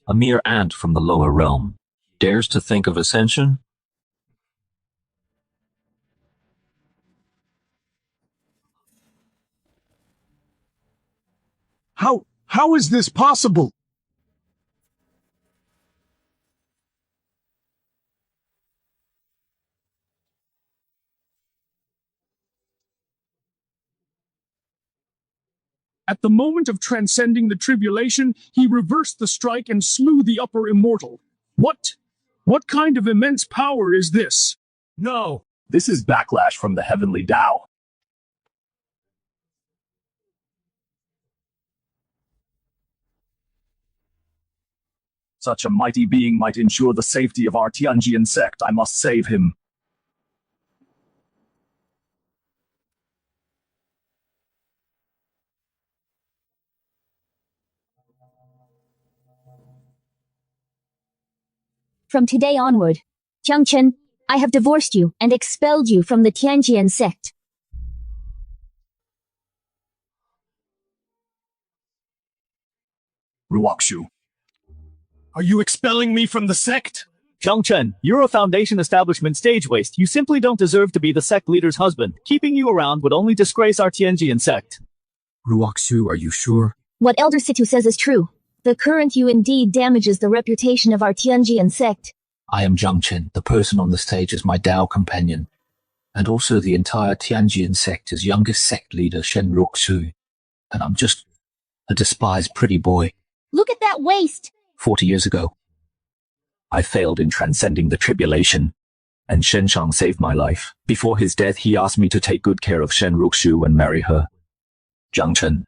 a mere ant from the lower realm, dares to think of Ascension? How is this possible? At the moment of transcending the tribulation, he reversed the strike and slew the upper immortal. What kind of immense power is this? No, this is backlash from the heavenly Tao. Such a mighty being might ensure the safety of our Tianjian sect. I must save him. From today onward, Jiang Chen, I have divorced you and expelled you from the Tianjian sect. Ruoxue. Are you expelling me from the sect? Jiang Chen, you're a Foundation establishment stage waste. You simply don't deserve to be the sect leader's husband. Keeping you around would only disgrace our Tianjian sect. Ruoxue, are you sure? What Elder Situ says is true. The current you indeed damages the reputation of our Tianjian sect. I am Jiang Chen. The person on the stage is my Tao companion, and also the entire Tianjian sect's youngest sect leader, Shen Ruoxue. And I'm just a despised pretty boy. Look at that waist! 40 years ago, I failed in transcending the tribulation, and Shen Shang saved my life. Before his death, he asked me to take good care of Shen Ruoxue and marry her. Jiang Chen,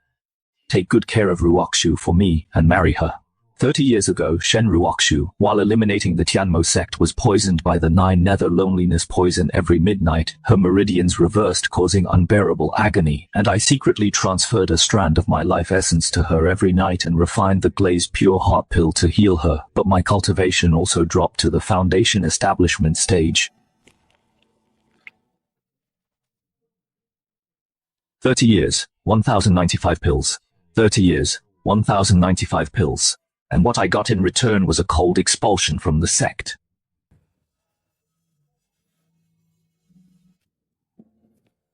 take good care of Ruoxue for me and marry her. 30 years ago, Shen Ruoxue, while eliminating the Tianmo sect, was poisoned by the 9 nether loneliness poison every midnight. Her meridians reversed, causing unbearable agony, and I secretly transferred a strand of my life essence to her every night and refined the glazed pure heart pill to heal her. But my cultivation also dropped to the Foundation establishment stage. 30 years, 1,095 pills. 30 years, 1,095 pills. And what I got in return was a cold expulsion from the sect.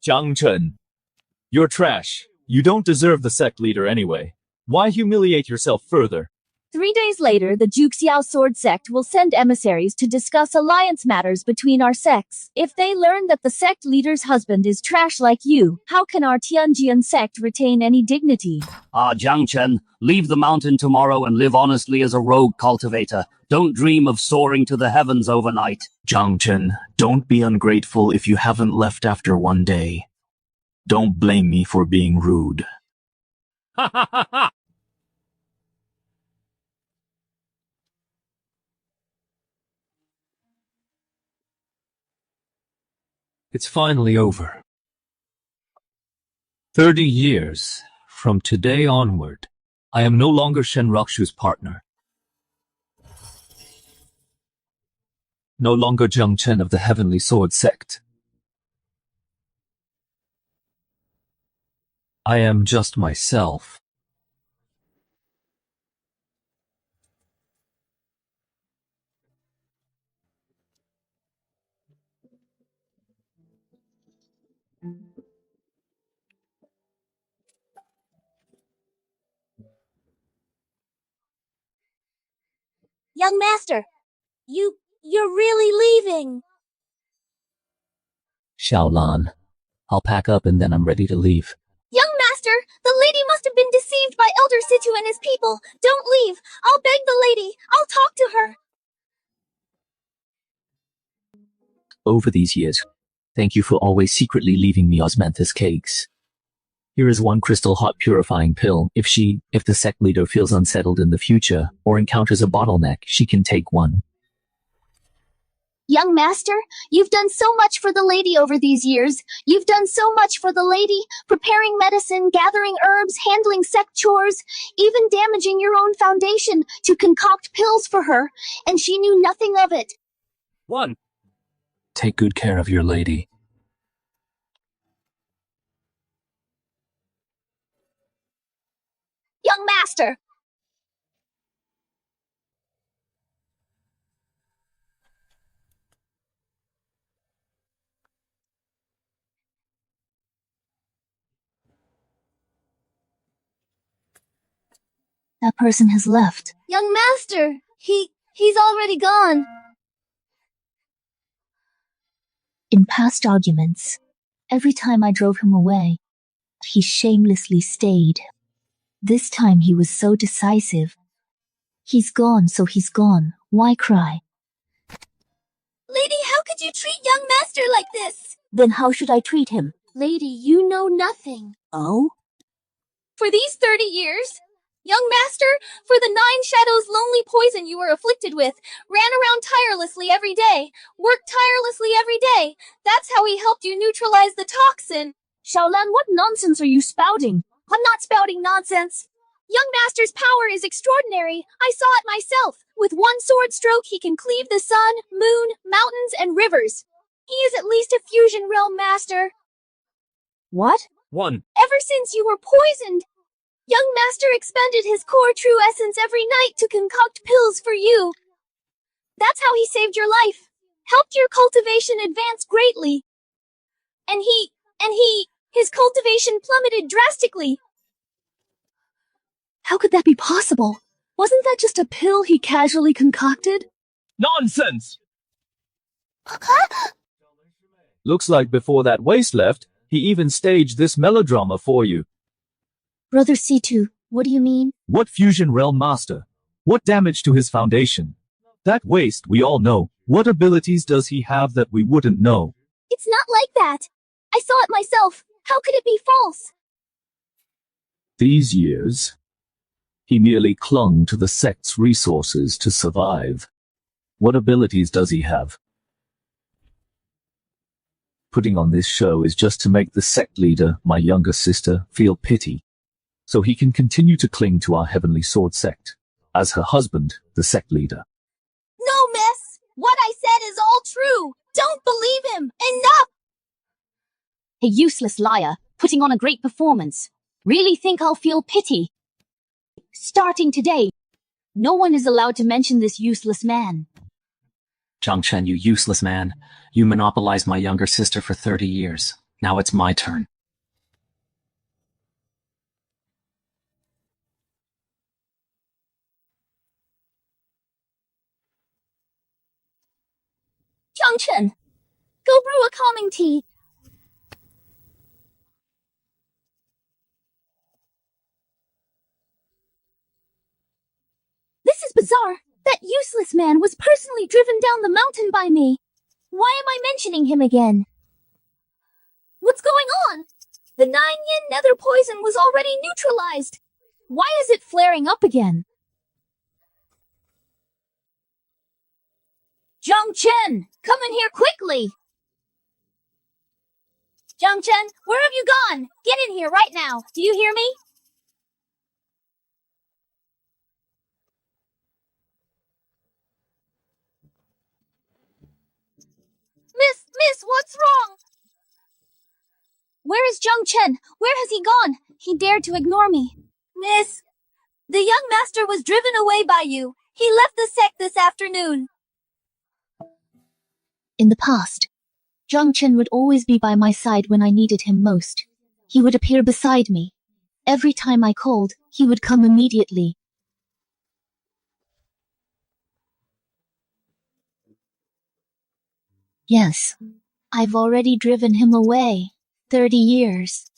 Jiang Chen, you're trash. You don't deserve the sect leader anyway. Why humiliate yourself further? 3 days later, the Juxiao Sword sect will send emissaries to discuss alliance matters between our sects. If they learn that the sect leader's husband is trash like you, how can our Tianjian sect retain any dignity? Jiang Chen, leave the mountain tomorrow and live honestly as a rogue cultivator. Don't dream of soaring to the heavens overnight. Jiang Chen, don't be ungrateful if you haven't left after 1 day. Don't blame me for being rude. Ha ha ha ha! It's finally over. 30 years. From today onward, I am no longer Shen Ruoxue's partner. No longer Jiang Chen of the Heavenly Sword sect. I am just myself. Young master, you're really leaving. Xiaolan, I'll pack up and then I'm ready to leave. Young master, the lady must have been deceived by Elder Situ and his people. Don't leave. I'll beg the lady. I'll talk to her. Over these years, thank you for always secretly leaving me osmanthus cakes. Here is 1 crystal hot purifying pill. If the sect leader feels unsettled in the future or encounters a bottleneck, she can take 1. Young master, you've done so much for the lady over these years. You've done so much for the lady, preparing medicine, gathering herbs, handling sect chores, even damaging your own foundation to concoct pills for her, and she knew nothing of it. 1. Take good care of your lady. Young master! That person has left. Young master! He's already gone. In past arguments, every time I drove him away, he shamelessly stayed. This time he was so decisive. He's gone, so he's gone. Why cry? Lady, how could you treat young master like this? Then how should I treat him? Lady, you know nothing. Oh? For these 30 years, young master, for the 9 shadows lonely poison you were afflicted with, ran around tirelessly every day, worked tirelessly every day. That's how he helped you neutralize the toxin. Xiaolan, what nonsense are you spouting? I'm not spouting nonsense. Young master's power is extraordinary. I saw it myself. With one sword stroke, he can cleave the sun, moon, mountains, and rivers. He is at least a fusion realm master. What? 1. Ever since you were poisoned, young master expended his core true essence every night to concoct pills for you. That's how he saved your life, helped your cultivation advance greatly. And his cultivation plummeted drastically. How could that be possible? Wasn't that just a pill he casually concocted? Nonsense! Looks like before that waste left, he even staged this melodrama for you. Brother C2, what do you mean? What fusion realm master? What damage to his foundation? That waste we all know. What abilities does he have that we wouldn't know? It's not like that. I saw it myself. How could it be false? These years, he merely clung to the sect's resources to survive. What abilities does he have? Putting on this show is just to make the sect leader, my younger sister, feel pity, so he can continue to cling to our heavenly sword sect, as her husband, the sect leader. No, miss! What I said is all true! Don't believe him! Enough! A useless liar, putting on a great performance. Really think I'll feel pity? Starting today, no one is allowed to mention this useless man. Jiang Chen, you useless man. You monopolized my younger sister for 30 years. Now it's my turn. Jiang Chen, go brew a calming tea. This is bizarre. That useless man was personally driven down the mountain by me. Why am I mentioning him again? What's going on? The 9 yin nether poison was already neutralized. Why is it flaring up again? Jiang Chen, come in here quickly! Jiang Chen, where have you gone? Get in here right now. Do you hear me? Miss, what's wrong? Where is Jiang Chen? Where has he gone? He dared to ignore me. Miss, the young master was driven away by you. He left the sect this afternoon. In the past, Jiang Chen would always be by my side when I needed him most. He would appear beside me. Every time I called, he would come immediately. Yes, I've already driven him away. 30 years.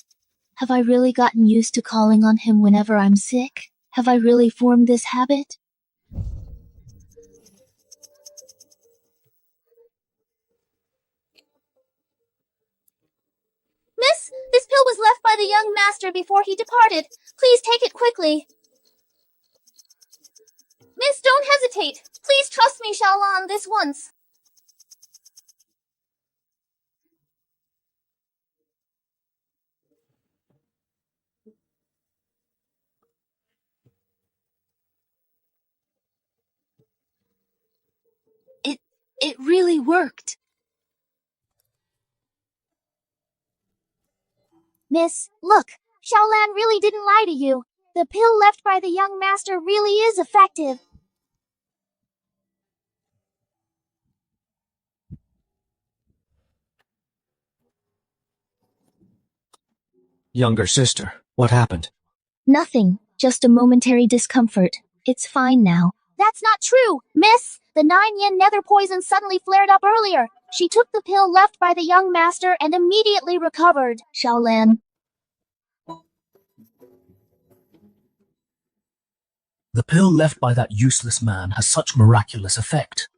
Have I really gotten used to calling on him whenever I'm sick? Have I really formed this habit? Miss, this pill was left by the young master before he departed. Please take it quickly. Miss, don't hesitate. Please trust me, Xiaolan, this once. It really worked. Miss, look. Xiaolan really didn't lie to you. The pill left by the young master really is effective. Younger sister, what happened? Nothing. Just a momentary discomfort. It's fine now. That's not true, miss. The 9-yin nether poison suddenly flared up earlier. She took the pill left by the young master and immediately recovered. Shaolan. The pill left by that useless man has such miraculous effect.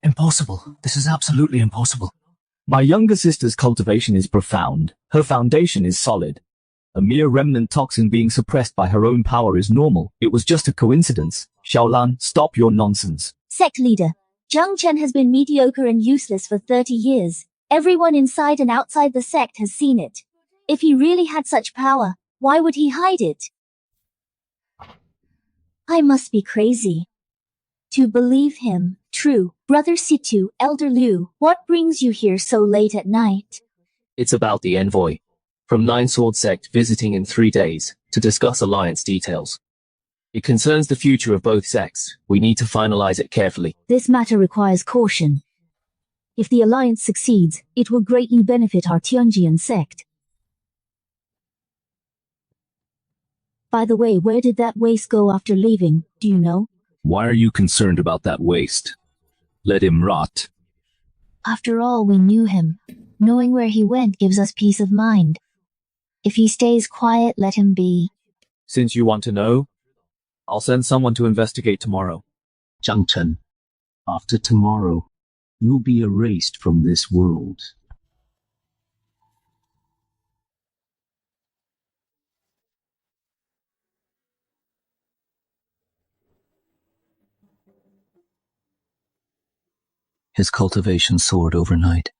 Impossible. This is absolutely impossible. My younger sister's cultivation is profound. Her foundation is solid. A mere remnant toxin being suppressed by her own power is normal. It was just a coincidence. Xiaolan, stop your nonsense. Sect leader. Jiang Chen has been mediocre and useless for 30 years. Everyone inside and outside the sect has seen it. If he really had such power, why would he hide it? I must be crazy to believe him. True. Brother Situ, Elder Liu, what brings you here so late at night? It's about the envoy from Nine Sword Sect visiting in 3 days to discuss alliance details. It concerns the future of both sects. We need to finalize it carefully. This matter requires caution. If the alliance succeeds, it will greatly benefit our Tianjian sect. By the way, where did that waste go after leaving, do you know? Why are you concerned about that waste? Let him rot. After all, we knew him. Knowing where he went gives us peace of mind. If he stays quiet, let him be. Since you want to know, I'll send someone to investigate tomorrow. Jiang Chen, after tomorrow, you'll be erased from this world. His cultivation soared overnight.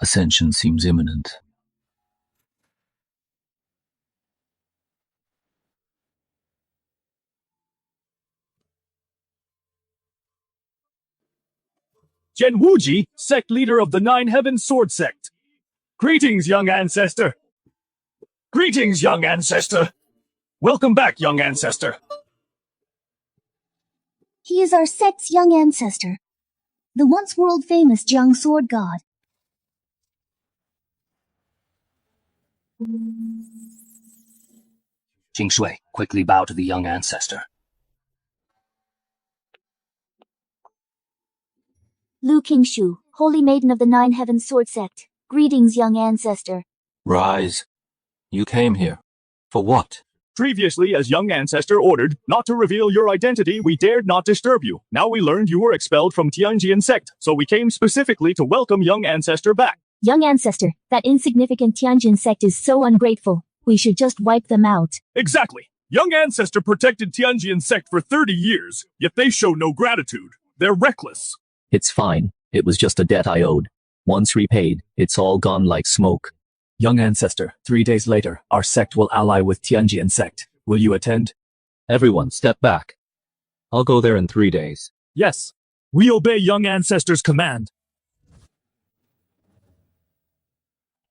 Ascension seems imminent. Chen Wuji, sect leader of the Nine Heavens Sword Sect. Greetings, young ancestor. Greetings, young ancestor. Welcome back, young ancestor. He is our sect's young ancestor. The once world-famous Jiang Sword God. Jingshui, quickly bow to the young ancestor. Lu Qingshu, Holy Maiden of the Nine Heavens Sword Sect. Greetings, young ancestor. Rise. You came here. For what? Previously, as young ancestor ordered not to reveal your identity, we dared not disturb you. Now we learned you were expelled from Tianjian sect, so we came specifically to welcome young ancestor back. Young ancestor, that insignificant Tianjin sect is so ungrateful. We should just wipe them out. Exactly. Young ancestor protected Tianjian sect for 30 years, yet they show no gratitude. They're reckless. It's fine. It was just a debt I owed. Once repaid, it's all gone like smoke. Young ancestor, 3 days later, our sect will ally with Tianjian sect. Will you attend? Everyone, step back. I'll go there in 3 days. Yes. We obey young ancestor's command.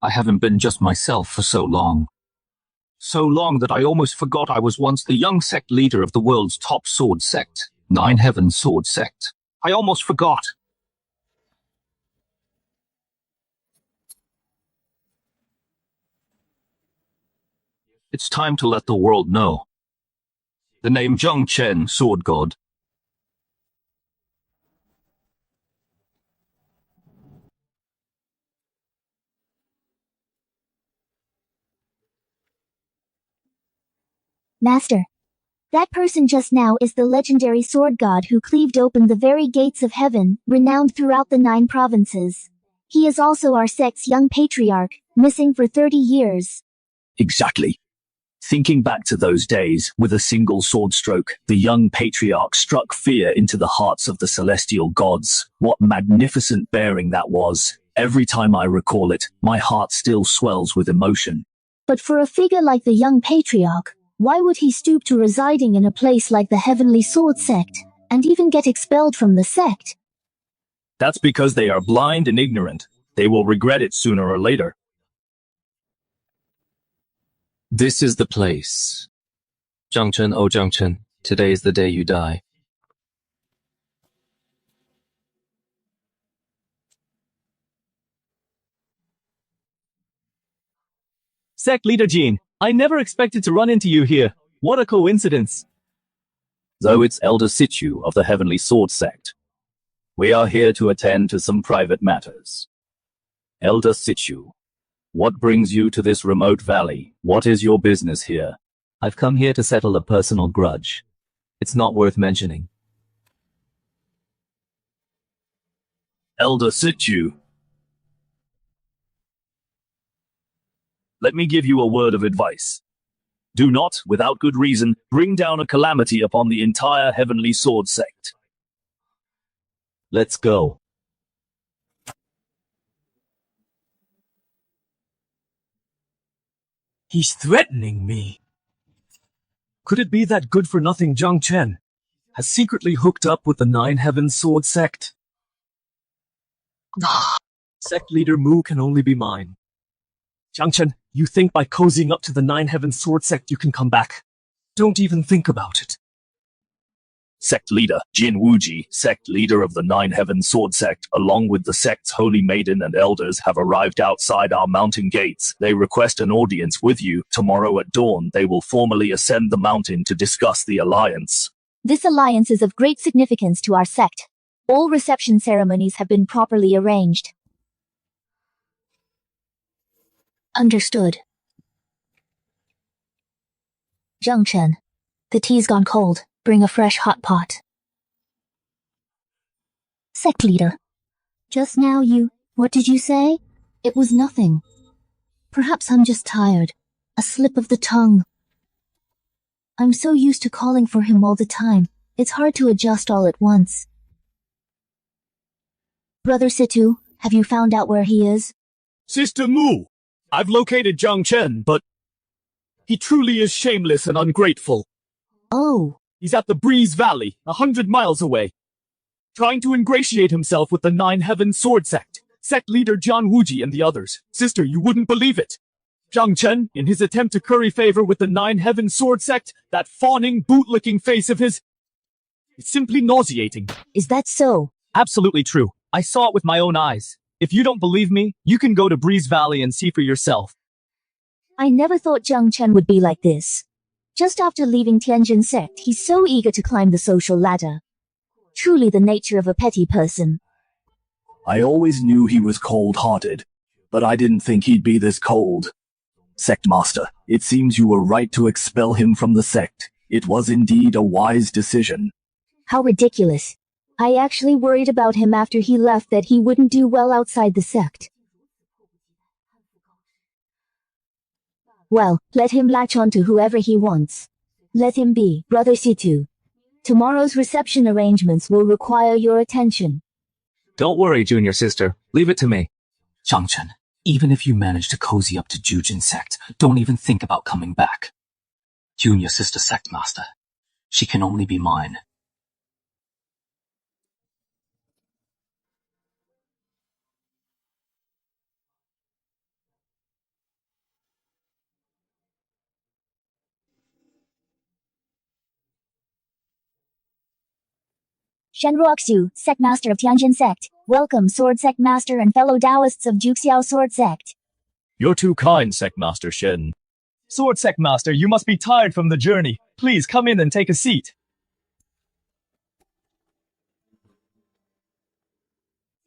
I haven't been just myself for so long. So long that I almost forgot I was once the young sect leader of the world's top sword sect, Nine Heavens Sword Sect. I almost forgot. It's time to let the world know. The name Jiang Chen, Sword God. Master. That person just now is the legendary sword god who cleaved open the very gates of heaven, renowned throughout the 9 provinces. He is also our sect's young patriarch, missing for 30 years. Exactly. Thinking back to those days, with a single sword stroke, the young patriarch struck fear into the hearts of the celestial gods. What magnificent bearing that was. Every time I recall it, my heart still swells with emotion. But for a figure like the young patriarch, why would he stoop to residing in a place like the Heavenly Sword Sect, and even get expelled from the sect? That's because they are blind and ignorant. They will regret it sooner or later. This is the place. Jiang Chen, oh Jiang Chen, today is the day you die. Sect leader Jean, I never expected to run into you here. What a coincidence. though it's Elder Situ of the Heavenly Sword Sect. We are here to attend to some private matters. Elder Situ, what brings you to this remote valley? What is your business here? I've come here to settle a personal grudge. It's not worth mentioning. Elder Situ, let me give you a word of advice. Do not, without good reason, bring down a calamity upon the entire Heavenly Sword Sect. Let's go. He's threatening me. Could it be that good-for-nothing Jiang Chen has secretly hooked up with the Nine Heavens Sword Sect? Sect leader Mu can only be mine. Jiang Chen, you think by cozying up to the Nine Heavens Sword Sect you can come back? Don't even think about it. Sect leader Jin Wuji, sect leader of the Nine Heavens Sword Sect, along with the sect's holy maiden and elders, have arrived outside our mountain gates. They request an audience with you. Tomorrow at dawn, they will formally ascend the mountain to discuss the alliance. This alliance is of great significance to our sect. All reception ceremonies have been properly arranged. Understood. Jiang Chen, the tea's gone cold. Bring a fresh hot pot. Sect leader. Just now what did you say? It was nothing. Perhaps I'm just tired. A slip of the tongue. I'm so used to calling for him all the time. It's hard to adjust all at once. Brother Situ, have you found out where he is? Sister Mu, I've located Jiang Chen, but he truly is shameless and ungrateful. Oh. He's at the Breeze Valley, 100 miles away, trying to ingratiate himself with the Nine Heavens Sword Sect, sect leader Jiang Wuji and the others. Sister, you wouldn't believe it. Jiang Chen, in his attempt to curry favor with the Nine Heavens Sword Sect, that fawning, boot-licking face of his, it's simply nauseating. Is that so? Absolutely true. I saw it with my own eyes. If you don't believe me, you can go to Breeze Valley and see for yourself. I never thought Jiang Chen would be like this. Just after leaving Tianjin sect, he's so eager to climb the social ladder. Truly the nature of a petty person. I always knew he was cold-hearted, but I didn't think he'd be this cold. Sect Master, it seems you were right to expel him from the sect. It was indeed a wise decision. How ridiculous. I actually worried about him after he left that he wouldn't do well outside the sect. Well, let him latch on to whoever he wants. Let him be, Brother Situ. Tomorrow's reception arrangements will require your attention. Don't worry, junior sister. Leave it to me. Jiang Chen, even if you manage to cozy up to Jujin sect, don't even think about coming back. Junior sister sect master. She can only be mine. Shen Ruoxue, sect master of Tianjin sect. Welcome, sword sect master and fellow Taoists of Juxiao sword sect. You're too kind, Sect Master Shen. Sword Sect Master, you must be tired from the journey. Please come in and take a seat.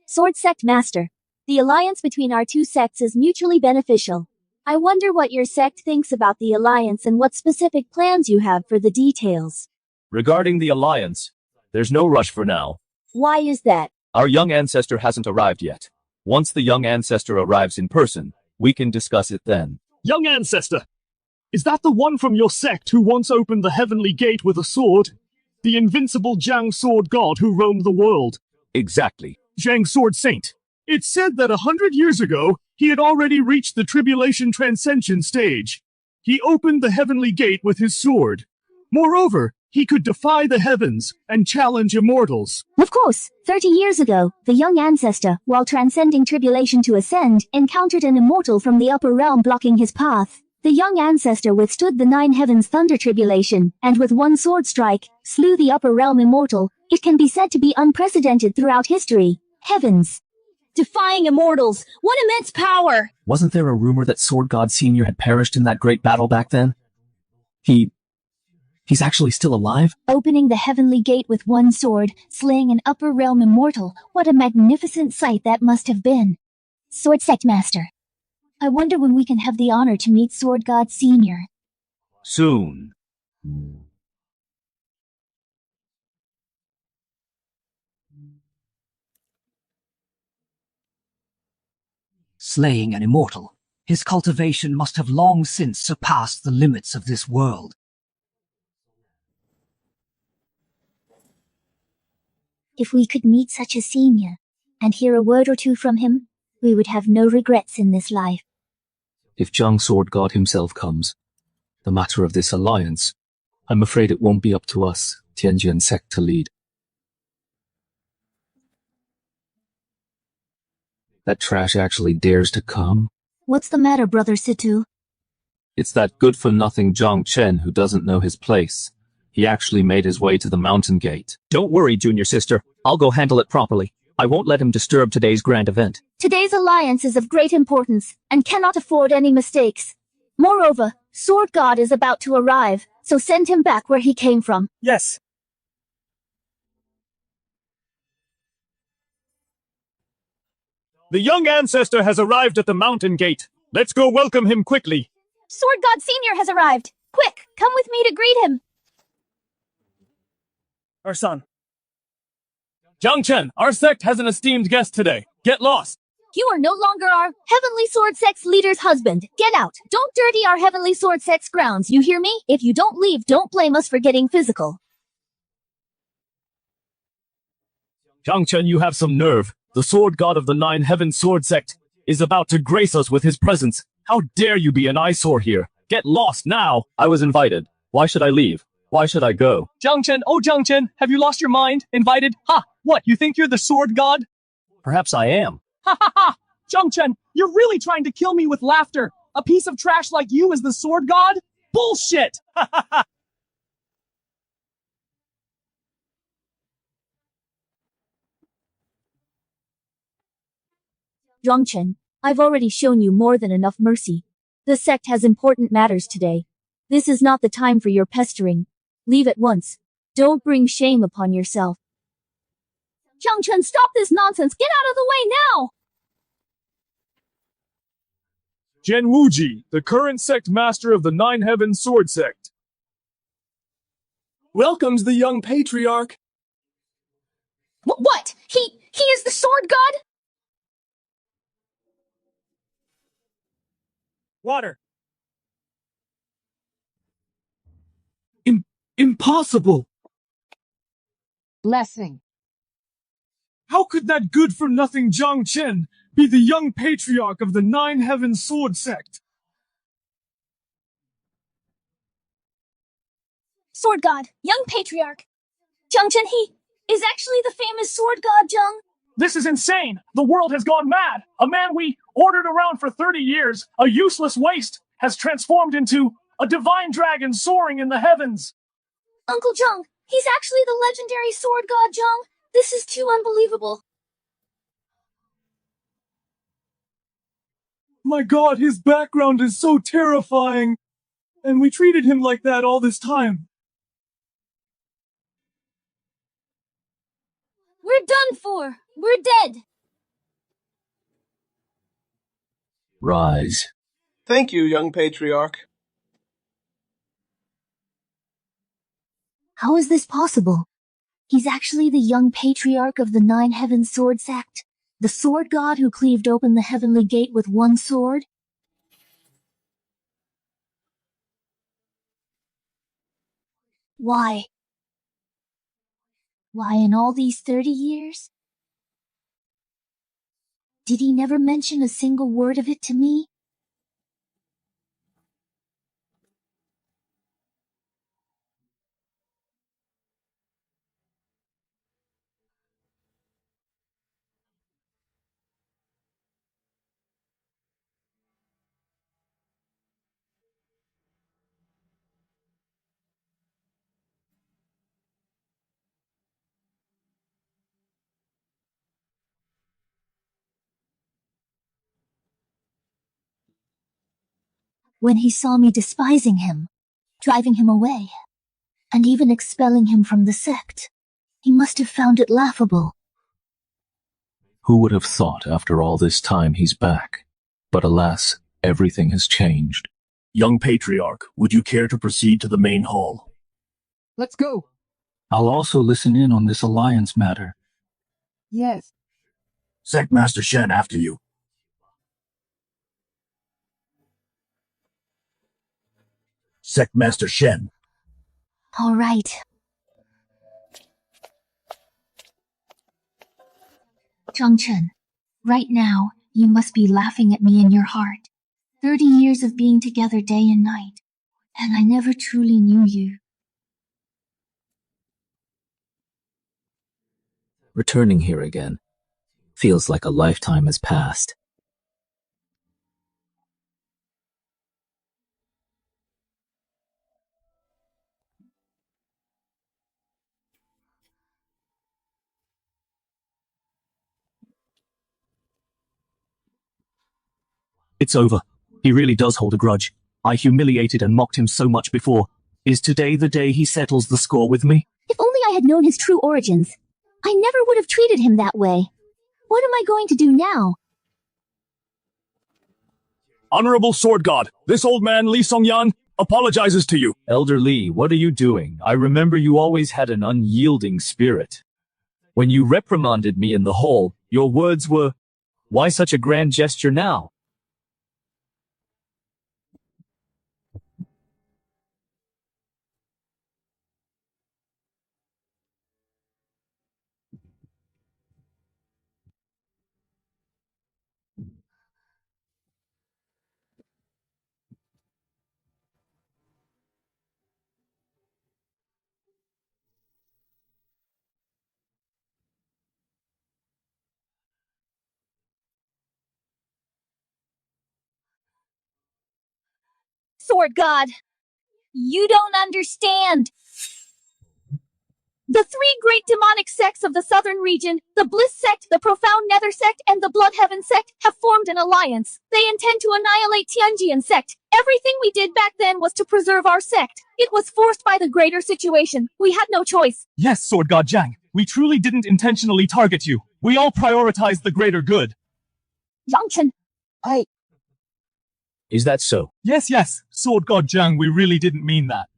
Sword sect master. The alliance between our two sects is mutually beneficial. I wonder what your sect thinks about the alliance and what specific plans you have for the details. Regarding the alliance, there's no rush for now. Why is that? Our young ancestor hasn't arrived yet. Once the young ancestor arrives in person, we can discuss it then. Young ancestor! Is that the one from your sect who once opened the heavenly gate with a sword? The invincible Jiang sword god who roamed the world? Exactly. Jiang sword saint. It's said that 100 years ago, he had already reached the Tribulation Transcension stage. He opened the heavenly gate with his sword. Moreover, he could defy the heavens and challenge immortals. Of course, 30 years ago, the young ancestor, while transcending tribulation to ascend, encountered an immortal from the upper realm blocking his path. The young ancestor withstood the 9 heavens thunder tribulation, and with one sword strike, slew the upper realm immortal. It can be said to be unprecedented throughout history. Heavens! Defying immortals! What immense power! Wasn't there a rumor that Sword God Senior had perished in that great battle back then? He He's actually still alive? Opening the heavenly gate with one sword, slaying an upper realm immortal. What a magnificent sight that must have been. Sword Sect Master. I wonder when we can have the honor to meet Sword God Senior. Soon. Slaying an immortal. His cultivation must have long since surpassed the limits of this world. If we could meet such a senior, and hear a word or two from him, we would have no regrets in this life. If Jiang Sword God himself comes, the matter of this alliance, I'm afraid it won't be up to us, Tianjin sect, to lead. That trash actually dares to come? What's the matter, Brother Situ? It's that good-for-nothing Jiang Chen who doesn't know his place. He actually made his way to the mountain gate. Don't worry, junior sister. I'll go handle it properly. I won't let him disturb today's grand event. Today's alliance is of great importance, and cannot afford any mistakes. Moreover, Sword God is about to arrive, so send him back where he came from. Yes. The young ancestor has arrived at the mountain gate. Let's go welcome him quickly. Sword God Senior has arrived. Quick, come with me to greet him. Our son. Jiang Chen, our sect has an esteemed guest today. Get lost. You are no longer our Heavenly Sword Sect's leader's husband. Get out. Don't dirty our Heavenly Sword Sect's grounds, you hear me? If you don't leave, don't blame us for getting physical. Jiang Chen, you have some nerve. The sword god of the Nine Heavens Sword Sect is about to grace us with his presence. How dare you be an eyesore here? Get lost now. I was invited. Why should I leave? Why should I go? Jiang Chen, oh Jiang Chen, have you lost your mind? Invited? Ha! What, you think you're the sword god? Perhaps I am. Ha ha ha! Jiang Chen, you're really trying to kill me with laughter. A piece of trash like you is the sword god? Bullshit! Ha ha ha! Jiang Chen, I've already shown you more than enough mercy. The sect has important matters today. This is not the time for your pestering. Leave at once. Don't bring shame upon yourself. Jiang Chen, stop this nonsense! Get out of the way now! Shen Ruoxue, the current sect master of the Nine Heavens Sword Sect, welcomes the young patriarch. What? He is the sword god? Water. Impossible! Blessing. How could that good-for-nothing Jiang Chen be the young patriarch of the Nine Heavens Sword Sect? Sword god, young patriarch. Jiang Chen, he is actually the famous sword god Jiang. This is insane! The world has gone mad! A man we ordered around for 30 years, a useless waste, has transformed into a divine dragon soaring in the heavens! Uncle Jiang, he's actually the legendary sword god Jiang. This is too unbelievable. My god, his background is so terrifying! And we treated him like that all this time. We're done for. We're dead. Rise. Thank you, young patriarch. How is this possible? He's actually the young patriarch of the Nine Heavens Sword Sect, the sword god who cleaved open the heavenly gate with one sword? Why? Why in all these 30 years? Did he never mention a single word of it to me? When he saw me despising him, driving him away, and even expelling him from the sect. He must have found it laughable. Who would have thought after all this time he's back? But alas, everything has changed. Young Patriarch, would you care to proceed to the main hall? Let's go. I'll also listen in on this alliance matter. Yes. Sect Master Shen after you. Sect Master Shen. All right. Jiang Chen, right now, you must be laughing at me in your heart. 30 years of being together day and night, and I never truly knew you. Returning here again feels like a lifetime has passed. It's over. He really does hold a grudge. I humiliated and mocked him so much before. Is today the day he settles the score with me? If only I had known his true origins. I never would have treated him that way. What am I going to do now? Honorable Sword God, this old man Li Songyan apologizes to you. Elder Li, what are you doing? I remember you always had an unyielding spirit. When you reprimanded me in the hall, your words were, "Why such a grand gesture now?" Sword God, you don't understand. The three great demonic sects of the southern region, the Bliss sect, the Profound Nether sect, and the Blood Heaven sect, have formed an alliance. They intend to annihilate Tianjian sect. Everything we did back then was to preserve our sect. It was forced by the greater situation. We had no choice. Yes, Sword God Jiang. We truly didn't intentionally target you. We all prioritized the greater good. Jiang Chen, Is that so? Yes, Sword God Jiang, we really didn't mean that.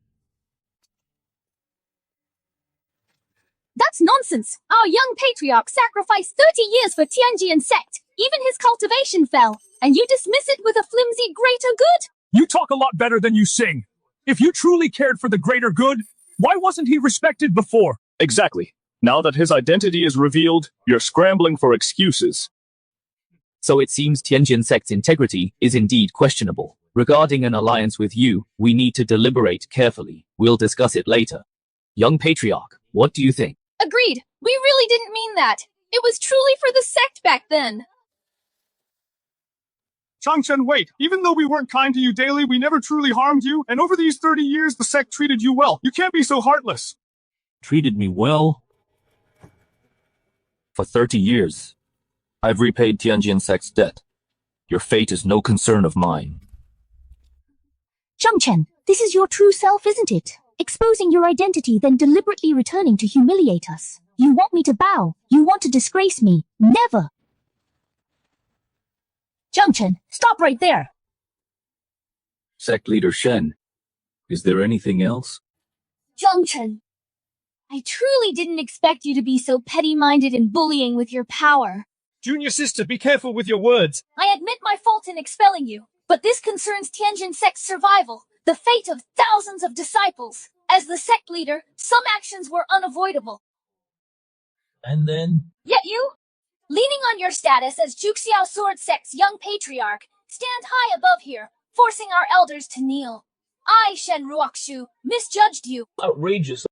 that's nonsense. Our young patriarch sacrificed 30 years for Tianjian sect. Even his cultivation fell. And you dismiss it with a flimsy greater good? You talk a lot better than you sing. If you truly cared for the greater good, why wasn't he respected before? Exactly. Now that his identity is revealed, you're scrambling for excuses. So it seems Tianjin sect's integrity is indeed questionable. Regarding an alliance with you, we need to deliberate carefully. We'll discuss it later. Young Patriarch, what do you think? Agreed. We really didn't mean that. It was truly for the sect back then. Jiang Chen, wait. Even though we weren't kind to you daily, we never truly harmed you, and over these 30 years, the sect treated you well. You can't be so heartless. Treated me well? For 30 years, I've repaid Tianjin sect's debt. Your fate is no concern of mine. Jiang Chen, this is your true self, isn't it? Exposing your identity, then deliberately returning to humiliate us. You want me to bow. You want to disgrace me. Never. Jiang Chen, stop right there. Sect leader Shen, is there anything else? Jiang Chen, I truly didn't expect you to be so petty-minded and bullying with your power. Junior sister, be careful with your words. I admit my fault in expelling you, but this concerns Tianjin sect's survival, the fate of thousands of disciples. As the sect leader, some actions were unavoidable. And then? Yet you, leaning on your status as Juxiao Sword Sect's young patriarch, stand high above here, forcing our elders to kneel. I, Shen Ruoxue, misjudged you. Outrageous.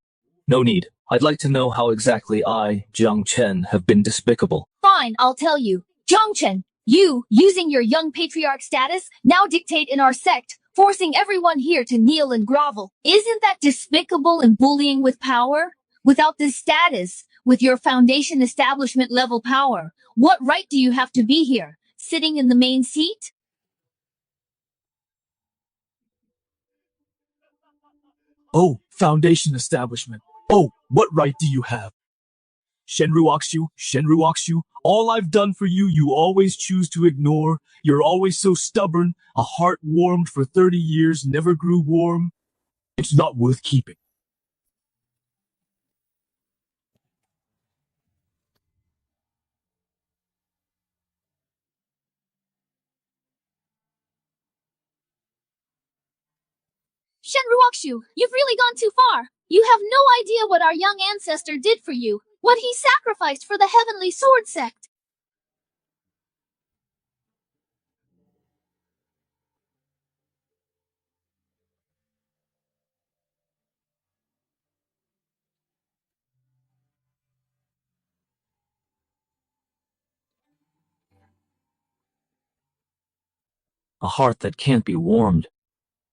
No need. I'd like to know how exactly I, Jiang Chen, have been despicable. Fine, I'll tell you. Jiang Chen, you, using your young patriarch status, now dictate in our sect, forcing everyone here to kneel and grovel. Isn't that despicable and bullying with power? Without this status, with your foundation establishment level power, what right do you have to be here, sitting in the main seat? Oh, Foundation establishment. Oh, what right do you have? Shen Ruoxue, all I've done for you, you always choose to ignore. You're always so stubborn. A heart warmed for 30 years never grew warm. It's not worth keeping. Shen Ruoxue, you've really gone too far. You have no idea what our young ancestor did for you, what he sacrificed for the heavenly sword sect. A heart that can't be warmed.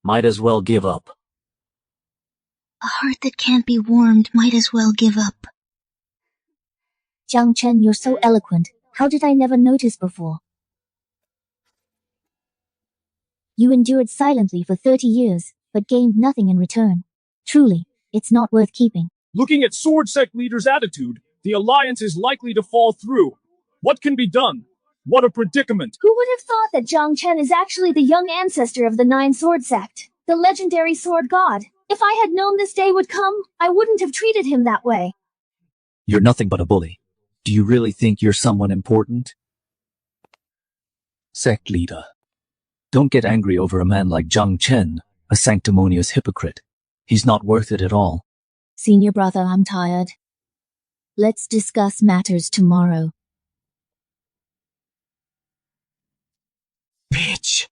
Might as well give up. A heart that can't be warmed might as well give up. Jiang Chen, you're so eloquent. How did I never notice before? You endured silently for 30 years, but gained nothing in return. Truly, it's not worth keeping. Looking at Sword Sect leader's attitude, the alliance is likely to fall through. What can be done? What a predicament! Who would have thought that Jiang Chen is actually the young ancestor of the Nine Sword Sect, the legendary sword god? If I had known this day would come, I wouldn't have treated him that way. You're nothing but a bully. Do you really think you're someone important? Sect leader. Don't get angry over a man like Jiang Chen, a sanctimonious hypocrite. He's not worth it at all. Senior brother, I'm tired. Let's discuss matters tomorrow. Bitch!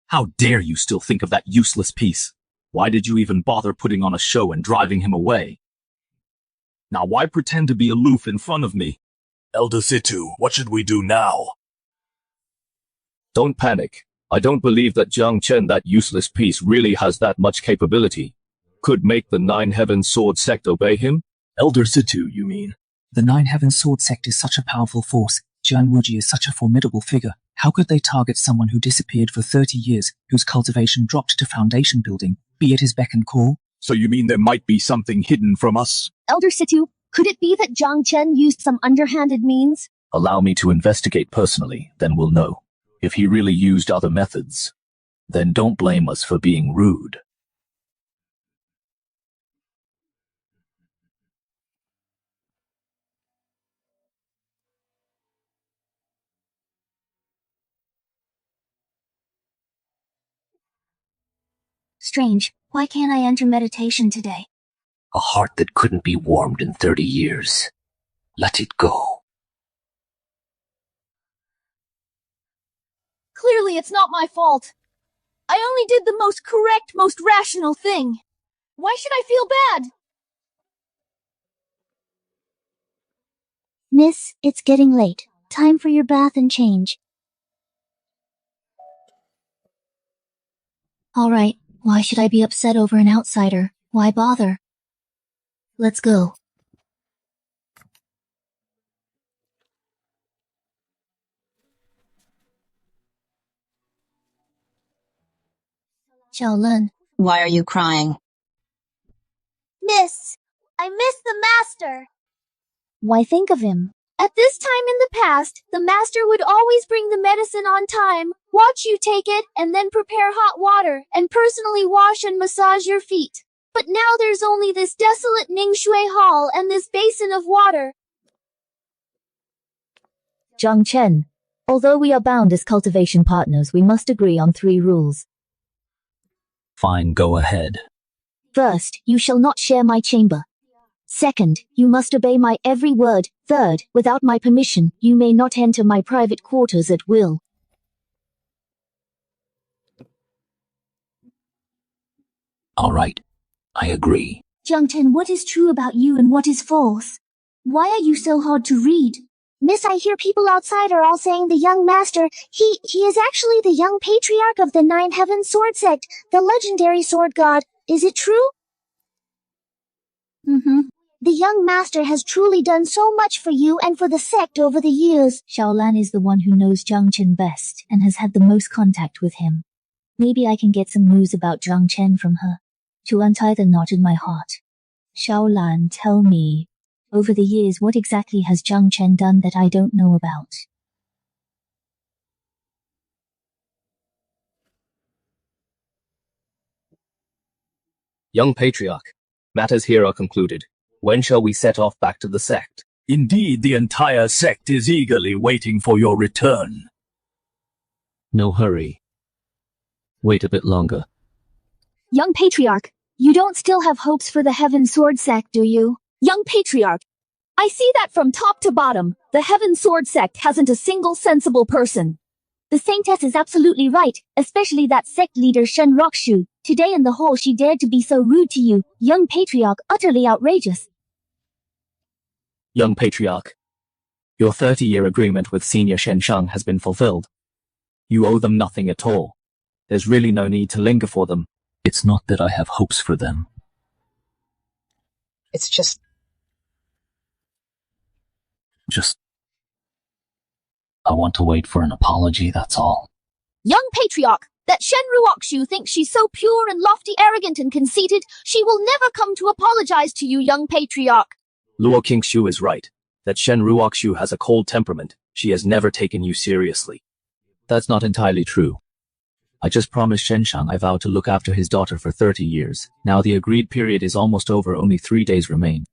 How dare you still think of that useless piece? Why did you even bother putting on a show and driving him away? Now why pretend to be aloof in front of me? Elder Situ, what should we do now? Don't panic. I don't believe that Jiang Chen, that useless piece, really has that much capability. Could make the Nine Heavens Sword Sect obey him? Elder Situ, you mean? The Nine Heavens Sword Sect is such a powerful force. Jiang Wuji is such a formidable figure. How could they target someone who disappeared for 30 years, whose cultivation dropped to foundation building, be at his beck and call? So you mean there might be something hidden from us? Elder Situ, could it be that Jiang Chen used some underhanded means? Allow me to investigate personally, then we'll know. If he really used other methods, then don't blame us for being rude. Strange, why can't I enter meditation today? A heart that couldn't be warmed in 30 years. Let it go. Clearly it's not my fault. I only did the most correct, most rational thing. Why should I feel bad? Miss, it's getting late. Time for your bath and change. All right, why should I be upset over an outsider? Why bother? Let's go. Xiaolen. Why are you crying? Miss, I miss the master. Why think of him? At this time in the past, the master would always bring the medicine on time, watch you take it, and then prepare hot water, and personally wash and massage your feet. But now there's only this desolate Ningshui Hall and this basin of water. Jiang Chen. Although we are bound as cultivation partners, we must agree on 3 rules. Fine, go ahead. First, you shall not share my chamber. Second, you must obey my every word. Third, without my permission, you may not enter my private quarters at will. All right. I agree. Jiang Chen, what is true about you and what is false? Why are you so hard to read? Miss, I hear people outside are all saying the young master, he is actually the young patriarch of the Nine Heavens Sword Sect, the legendary sword god. Is it true? The young master has truly done so much for you and for the sect over the years. Xiaolan is the one who knows Jiang Chen best and has had the most contact with him. Maybe I can get some news about Jiang Chen from her. to untie the knot in my heart. Shaolan, tell me, over the years what exactly has Jiang Chen done that I don't know about? Young Patriarch, matters here are concluded. When shall we set off back to the sect? Indeed, the entire sect is eagerly waiting for your return. No hurry. Wait a bit longer. Young Patriarch, you don't still have hopes for the Heaven Sword sect, do you? Young Patriarch, I see that from top to bottom, the Heaven Sword sect hasn't a single sensible person. The Saintess is absolutely right, especially that sect leader Shen Ruoxue. Today in the hall she dared to be so rude to you, young Patriarch, utterly outrageous. Young Patriarch, your 30-year agreement with Senior Shen Shang has been fulfilled. You owe them nothing at all. There's really no need to linger for them. It's not that I have hopes for them. It's just... I want to wait for an apology, that's all. Young Patriarch, that Shen Ruoxue thinks she's so pure and lofty, arrogant and conceited, she will never come to apologize to you, young Patriarch. Luo Qingshu is right, that Shen Ruoxue has a cold temperament. She has never taken you seriously. That's not entirely true. I just promised Shen Shang I vowed to look after his daughter for 30 years. Now the agreed period is almost over, only 3 days remain.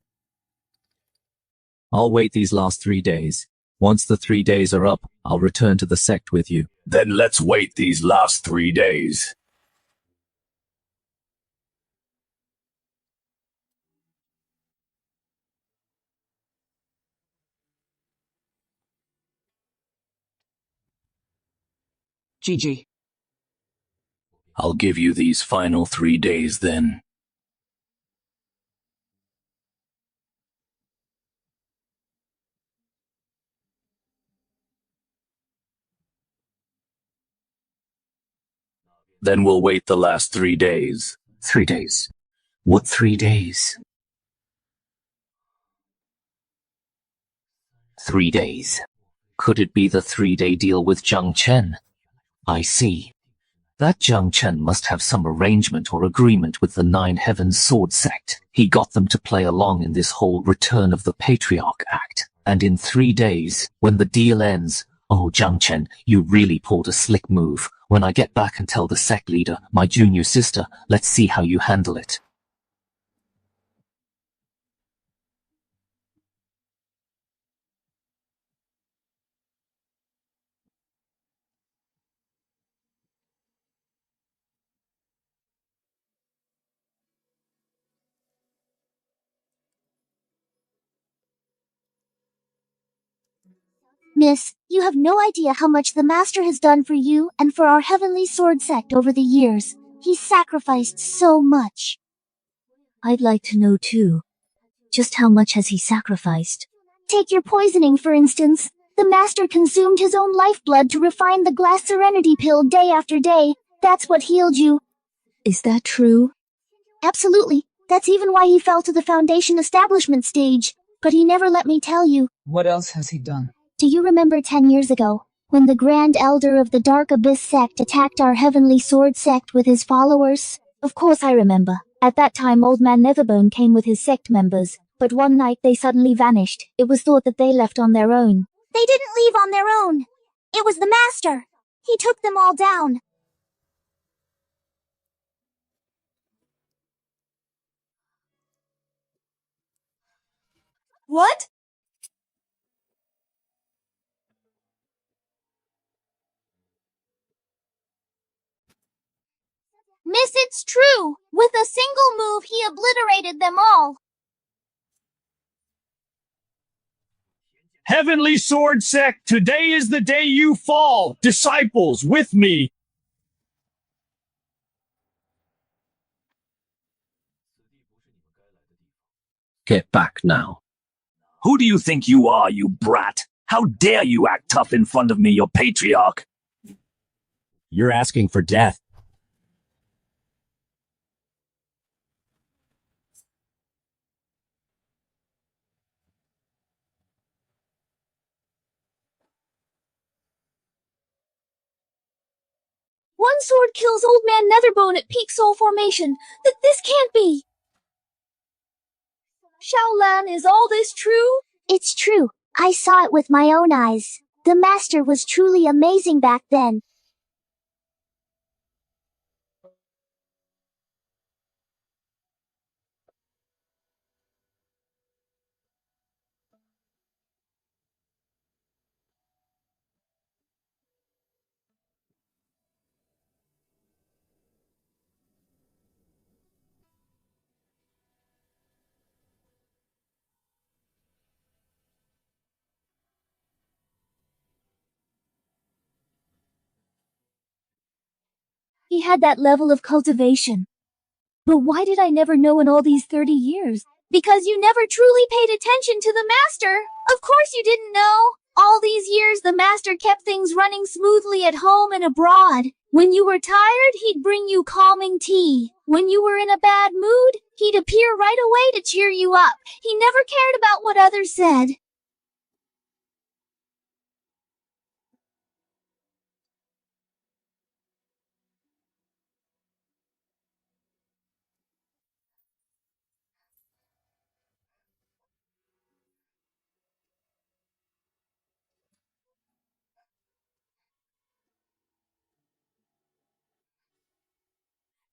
I'll wait these last 3 days. Once the 3 days are up, I'll return to the sect with you. Then let's wait these last 3 days. GG. I'll give you these final 3 days then. Then we'll wait the last 3 days. 3 days. What 3 days? 3 days. Could it be the 3-day deal with Jiang Chen? I see. That Jiang Chen must have some arrangement or agreement with the Nine Heavens Sword sect. He got them to play along in this whole Return of the Patriarch act. And in 3 days, when the deal ends, oh Jiang Chen, you really pulled a slick move. When I get back and tell the sect leader, my junior sister, let's see how you handle it. Miss, you have no idea how much the Master has done for you and for our Heavenly Sword sect over the years. He sacrificed so much. I'd like to know too. Just how much has he sacrificed? Take your poisoning, for instance. The Master consumed his own lifeblood to refine the glass serenity pill day after day. That's what healed you. Is that true? Absolutely. That's even why he fell to the Foundation establishment stage. But he never let me tell you. What else has he done? Do you remember 10 years ago, when the Grand Elder of the Dark Abyss sect attacked our Heavenly Sword sect with his followers? Of course I remember. At that time Old Man Netherbone came with his sect members, but one night they suddenly vanished. It was thought that they left on their own. They didn't leave on their own. It was the Master. He took them all down. What? Miss, it's true. With a single move, he obliterated them all. Heavenly Sword sect, today is the day you fall. Disciples, with me. Get back now. Who do you think you are, you brat? How dare you act tough in front of me, your patriarch? You're asking for death. What one sword kills Old Man Netherbone at peak soul formation. This can't be. Shaolan, is all this true? It's true. I saw it with my own eyes. The master was truly amazing back then. He had that level of cultivation. But why did I never know in all these 30 years? Because you never truly paid attention to the master. Of course you didn't know. All these years the master kept things running smoothly at home and abroad. When you were tired, he'd bring you calming tea. When you were in a bad mood, he'd appear right away to cheer you up. He never cared about what others said.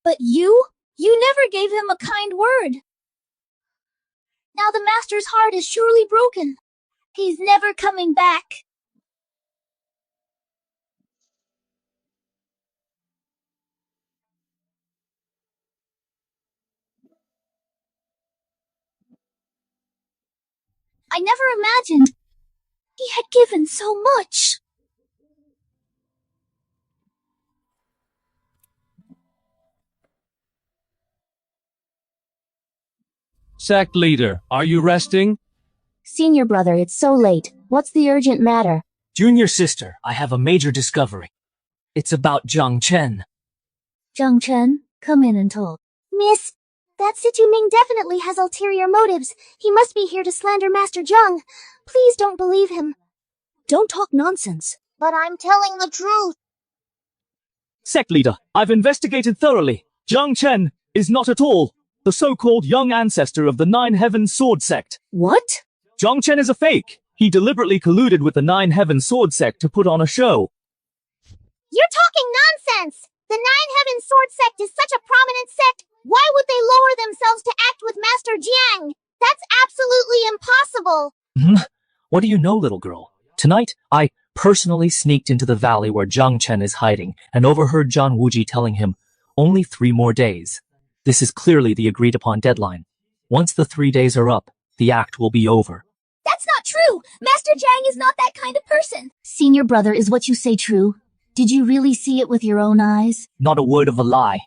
But you never gave him a kind word. Now the master's heart is surely broken. He's never coming back. I never imagined he had given so much. Sect leader, are you resting? Senior brother, it's so late. What's the urgent matter? Junior sister, I have a major discovery. It's about Jiang Chen. Jiang Chen, come in and talk. Miss, that Situ Ming definitely has ulterior motives. He must be here to slander Master Jiang. Please don't believe him. Don't talk nonsense. But I'm telling the truth. Sect leader, I've investigated thoroughly. Jiang Chen is not at all the so-called young ancestor of the Nine Heavens Sword Sect. What? Jiang Chen is a fake. He deliberately colluded with the Nine Heavens Sword Sect to put on a show. You're talking nonsense! The Nine Heavens Sword Sect is such a prominent sect. Why would they lower themselves to act with Master Jiang? That's absolutely impossible. What do you know, little girl? Tonight, I personally sneaked into the valley where Jiang Chen is hiding and overheard Zhan Wuji telling him, only 3 more days. This is clearly the agreed-upon deadline. Once the 3 days are up, the act will be over. That's not true! Master Jiang is not that kind of person! Senior brother, is what you say true? Did you really see it with your own eyes? Not a word of a lie.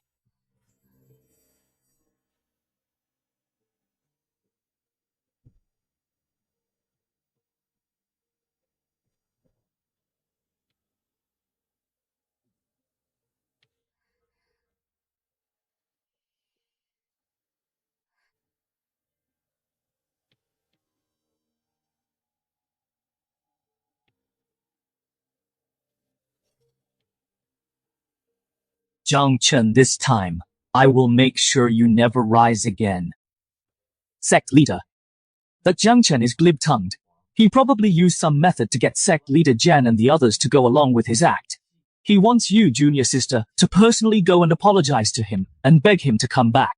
Jiang Chen, this time, I will make sure you never rise again. Sect leader. That Jiang Chen is glib-tongued. He probably used some method to get sect leader Jen and the others to go along with his act. He wants you, junior sister, to personally go and apologize to him and beg him to come back.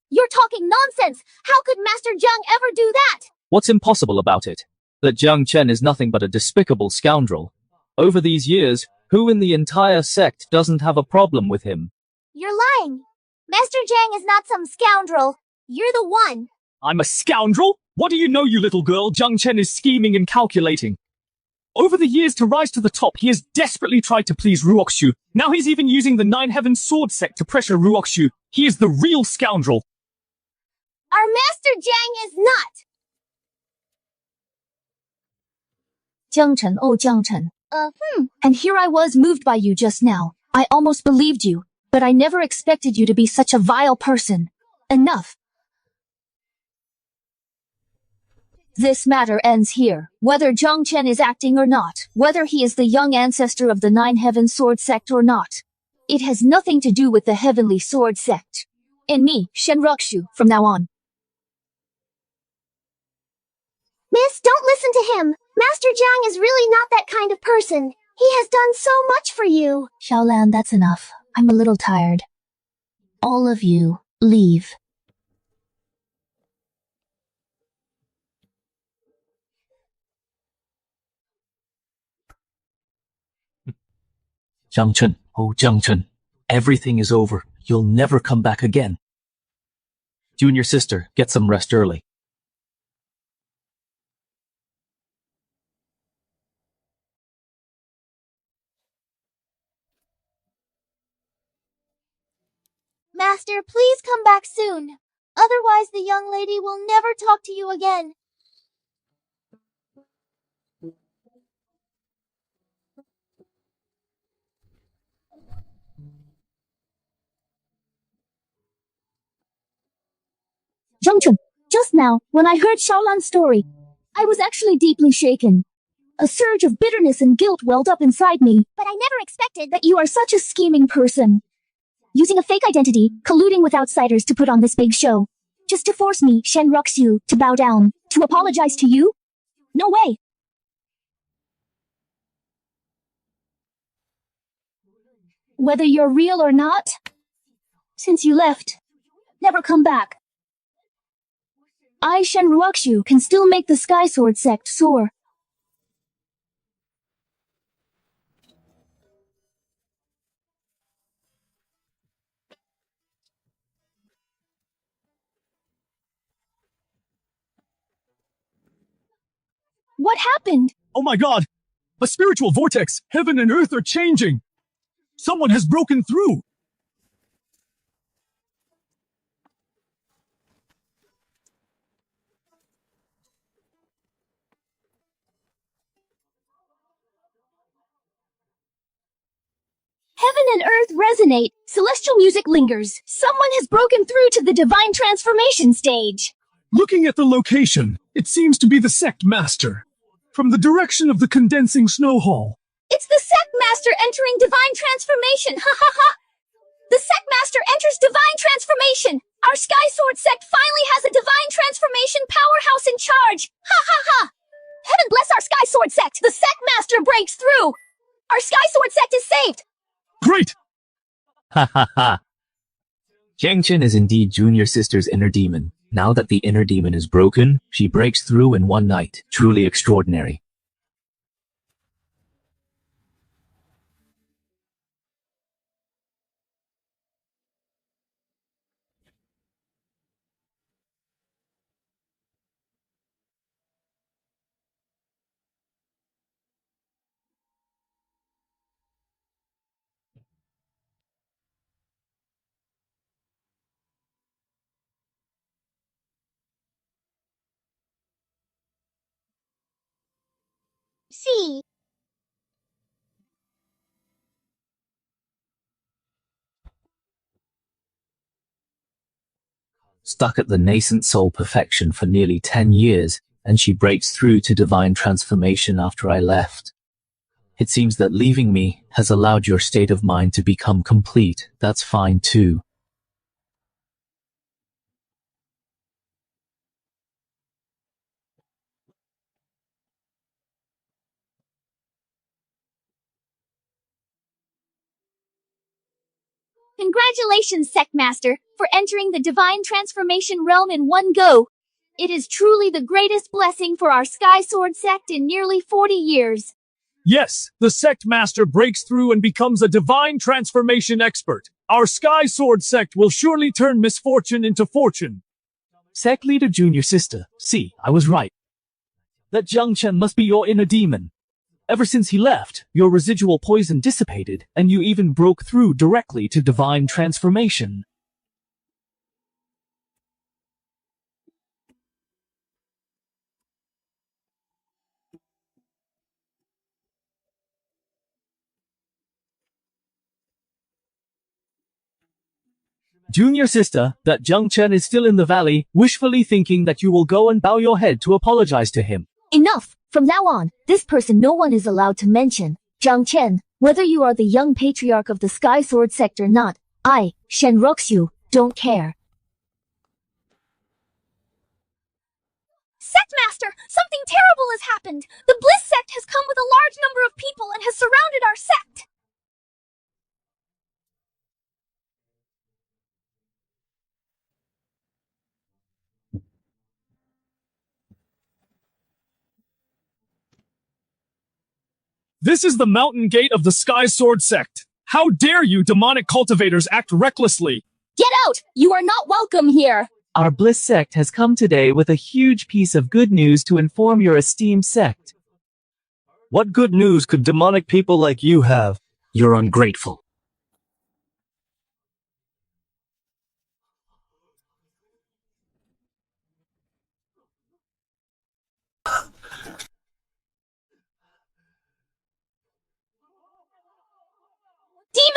You're talking nonsense! How could Master Jiang ever do that? What's impossible about it? That Jiang Chen is nothing but a despicable scoundrel. Over these years, who in the entire sect doesn't have a problem with him? You're lying. Master Jiang is not some scoundrel. You're the one. I'm a scoundrel? What do you know, you little girl? Jiang Chen is scheming and calculating. Over the years to rise to the top, he has desperately tried to please Ruoxue. Now he's even using the Nine Heavens Sword Sect to pressure Ruoxue. He is the real scoundrel. Our Master Jiang is not. Jiang Chen, oh Jiang Chen. And here I was moved by you just now. I almost believed you, but I never expected you to be such a vile person. Enough. This matter ends here. Whether Jiang Chen is acting or not, whether he is the young ancestor of the Nine Heavens Sword Sect or not, It has nothing to do with the Heavenly Sword sect. And me, Shen Ruoxue, from now on. Miss, don't listen to him. Master Jiang is really not that kind of person. He has done so much for you. Xiaolan, that's enough. I'm a little tired. All of you, leave. Jiang Chen, oh Jiang Chen, everything is over. You'll never come back again. Junior sister, get some rest early. Master, please come back soon. Otherwise, the young lady will never talk to you again. Jiang Chen, just now, when I heard Xiaolan's story, I was actually deeply shaken. A surge of bitterness and guilt welled up inside me. But I never expected that you are such a scheming person. Using a fake identity, colluding with outsiders to put on this big show. Just to force me, Shen Ruoxue, to bow down, to apologize to you? No way. Whether you're real or not, since you left, never come back. I, Shen Ruoxue, can still make the Sky Sword sect soar. What happened? Oh my god! A spiritual vortex! Heaven and earth are changing! Someone has broken through! Heaven and earth resonate. Celestial music lingers. Someone has broken through to the divine transformation stage. Looking at the location, it seems to be the sect master. From the direction of the condensing snow hall. It's the sect master entering divine transformation. Ha ha ha. The sect master enters divine transformation. Our Sky Sword sect finally has a divine transformation powerhouse in charge. Ha ha ha. Heaven bless our Sky Sword sect. The sect master breaks through. Our Sky Sword sect is saved. Great! Ha ha ha. Jiang Chen is indeed Junior Sister's inner demon. Now that the inner demon is broken, she breaks through in one night. Truly extraordinary. See. Stuck at the nascent soul perfection for nearly 10 years, and she breaks through to divine transformation after I left. It seems that leaving me has allowed your state of mind to become complete. That's fine too. Congratulations, Sect Master, for entering the divine transformation realm in one go. It is truly the greatest blessing for our Sky Sword sect in nearly 40 years. Yes, the sect master breaks through and becomes a divine transformation expert. Our Sky Sword sect will surely turn misfortune into fortune. Sect leader Junior Sister, see, I was right. That Jiang Chen must be your inner demon. Ever since he left, your residual poison dissipated, and you even broke through directly to divine transformation. Junior Sister, that Jiang Chen is still in the valley, wishfully thinking that you will go and bow your head to apologize to him. Enough! From now on, this person no one is allowed to mention. Jiang Chen, Whether you are the young patriarch of the Sky Sword sect or not, I, Shen Ruoxue, don't care. Sect Master, something terrible has happened. The Bliss sect has come with a large number of people and has surrounded our sect. This is the mountain gate of the Sky Sword sect. How dare you, demonic cultivators, act recklessly? Get out! You are not welcome here. Our Bliss sect has come today with a huge piece of good news to inform your esteemed sect. What good news could demonic people like you have? You're ungrateful.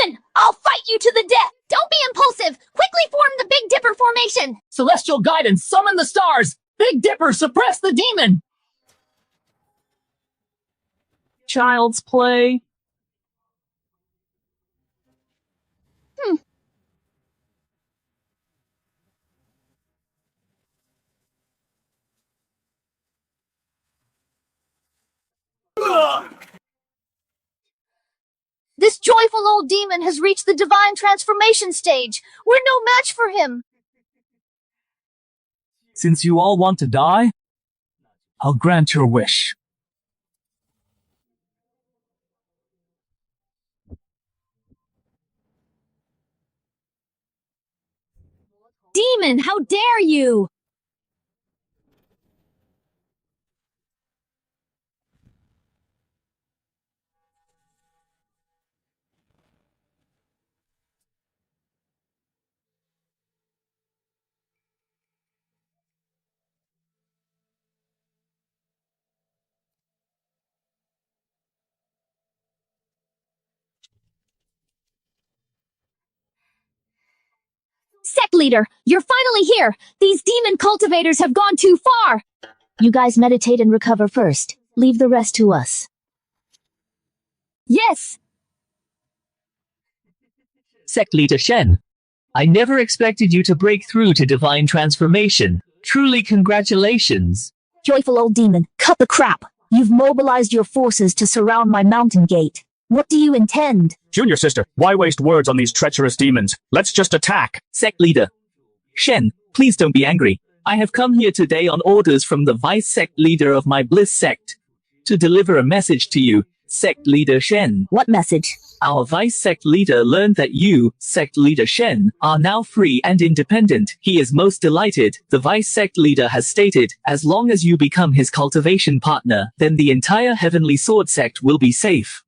Demon, I'll fight you to the death. Don't be impulsive. Quickly form the Big Dipper formation. Celestial guidance, summon the stars! Big Dipper, suppress the demon! Child's play. This joyful old demon has reached the divine transformation stage. We're no match for him. Since you all want to die, I'll grant your wish. Demon, how dare you! Sect leader, you're finally here. These demon cultivators have gone too far. You guys meditate and recover first. Leave the rest to us. Yes! Sect leader Shen, I never expected you to break through to divine transformation. Truly congratulations. Joyful old demon, cut the crap. You've mobilized your forces to surround my mountain gate. What do you intend? Junior sister, why waste words on these treacherous demons? Let's just attack. Sect leader Shen, please don't be angry. I have come here today on orders from the vice sect leader of my Bliss sect to deliver a message to you, sect leader Shen. What message? Our vice sect leader learned that you, sect leader Shen, are now free and independent. He is most delighted. The vice sect leader has stated, as long as you become his cultivation partner, then the entire Heavenly Sword sect will be safe.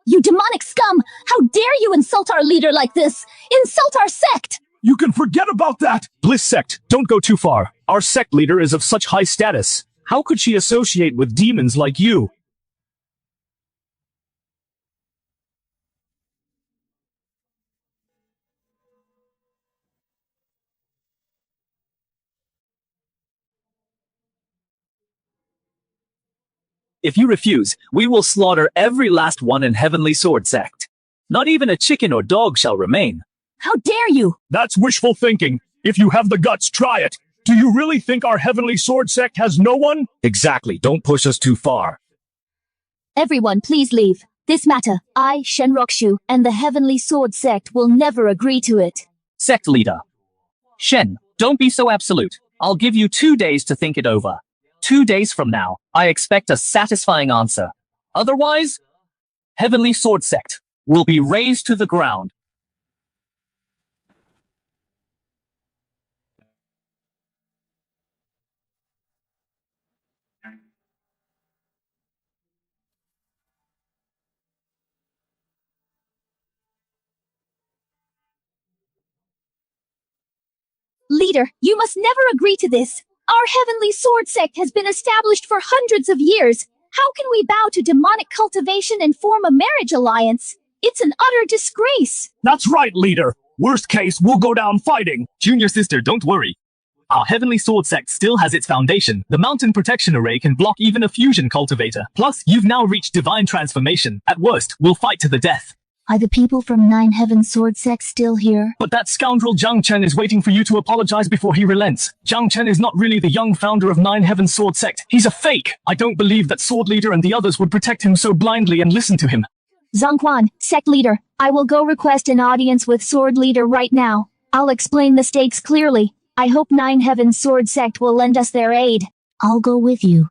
You demonic scum! How dare you insult our leader like this? Insult our sect! You can forget about that! Bliss sect, don't go too far. Our sect leader is of such high status. How could she associate with demons like you? If you refuse, we will slaughter every last one in Heavenly Sword sect. Not even a chicken or dog shall remain. How dare you! That's wishful thinking. If you have the guts, try it. Do you really think our Heavenly Sword sect has no one? Exactly. Don't push us too far. Everyone, please leave. This matter, I, Shen Ruoxue, and the Heavenly Sword sect will never agree to it. Sect leader Shen, don't be so absolute. I'll give you 2 days to think it over. 2 days from now, I expect a satisfying answer. Otherwise, Heavenly Sword sect will be razed to the ground. Leader, you must never agree to this. Our Heavenly Sword sect has been established for hundreds of years. How can we bow to demonic cultivation and form a marriage alliance? It's an utter disgrace. That's right, leader. Worst case, we'll go down fighting. Junior sister, don't worry. Our Heavenly Sword sect still has its foundation. The Mountain Protection Array can block even a fusion cultivator. Plus, you've now reached divine transformation. At worst, we'll fight to the death. Are the people from Nine Heavens Sword Sect still here? But that scoundrel Jiang Chen is waiting for you to apologize before he relents. Jiang Chen is not really the young founder of Nine Heavens Sword Sect. He's a fake. I don't believe that Sword Leader and the others would protect him so blindly and listen to him. Zhongquan, Sect Leader, I will go request an audience with Sword Leader right now. I'll explain the stakes clearly. I hope Nine Heavens Sword Sect will lend us their aid. I'll go with you.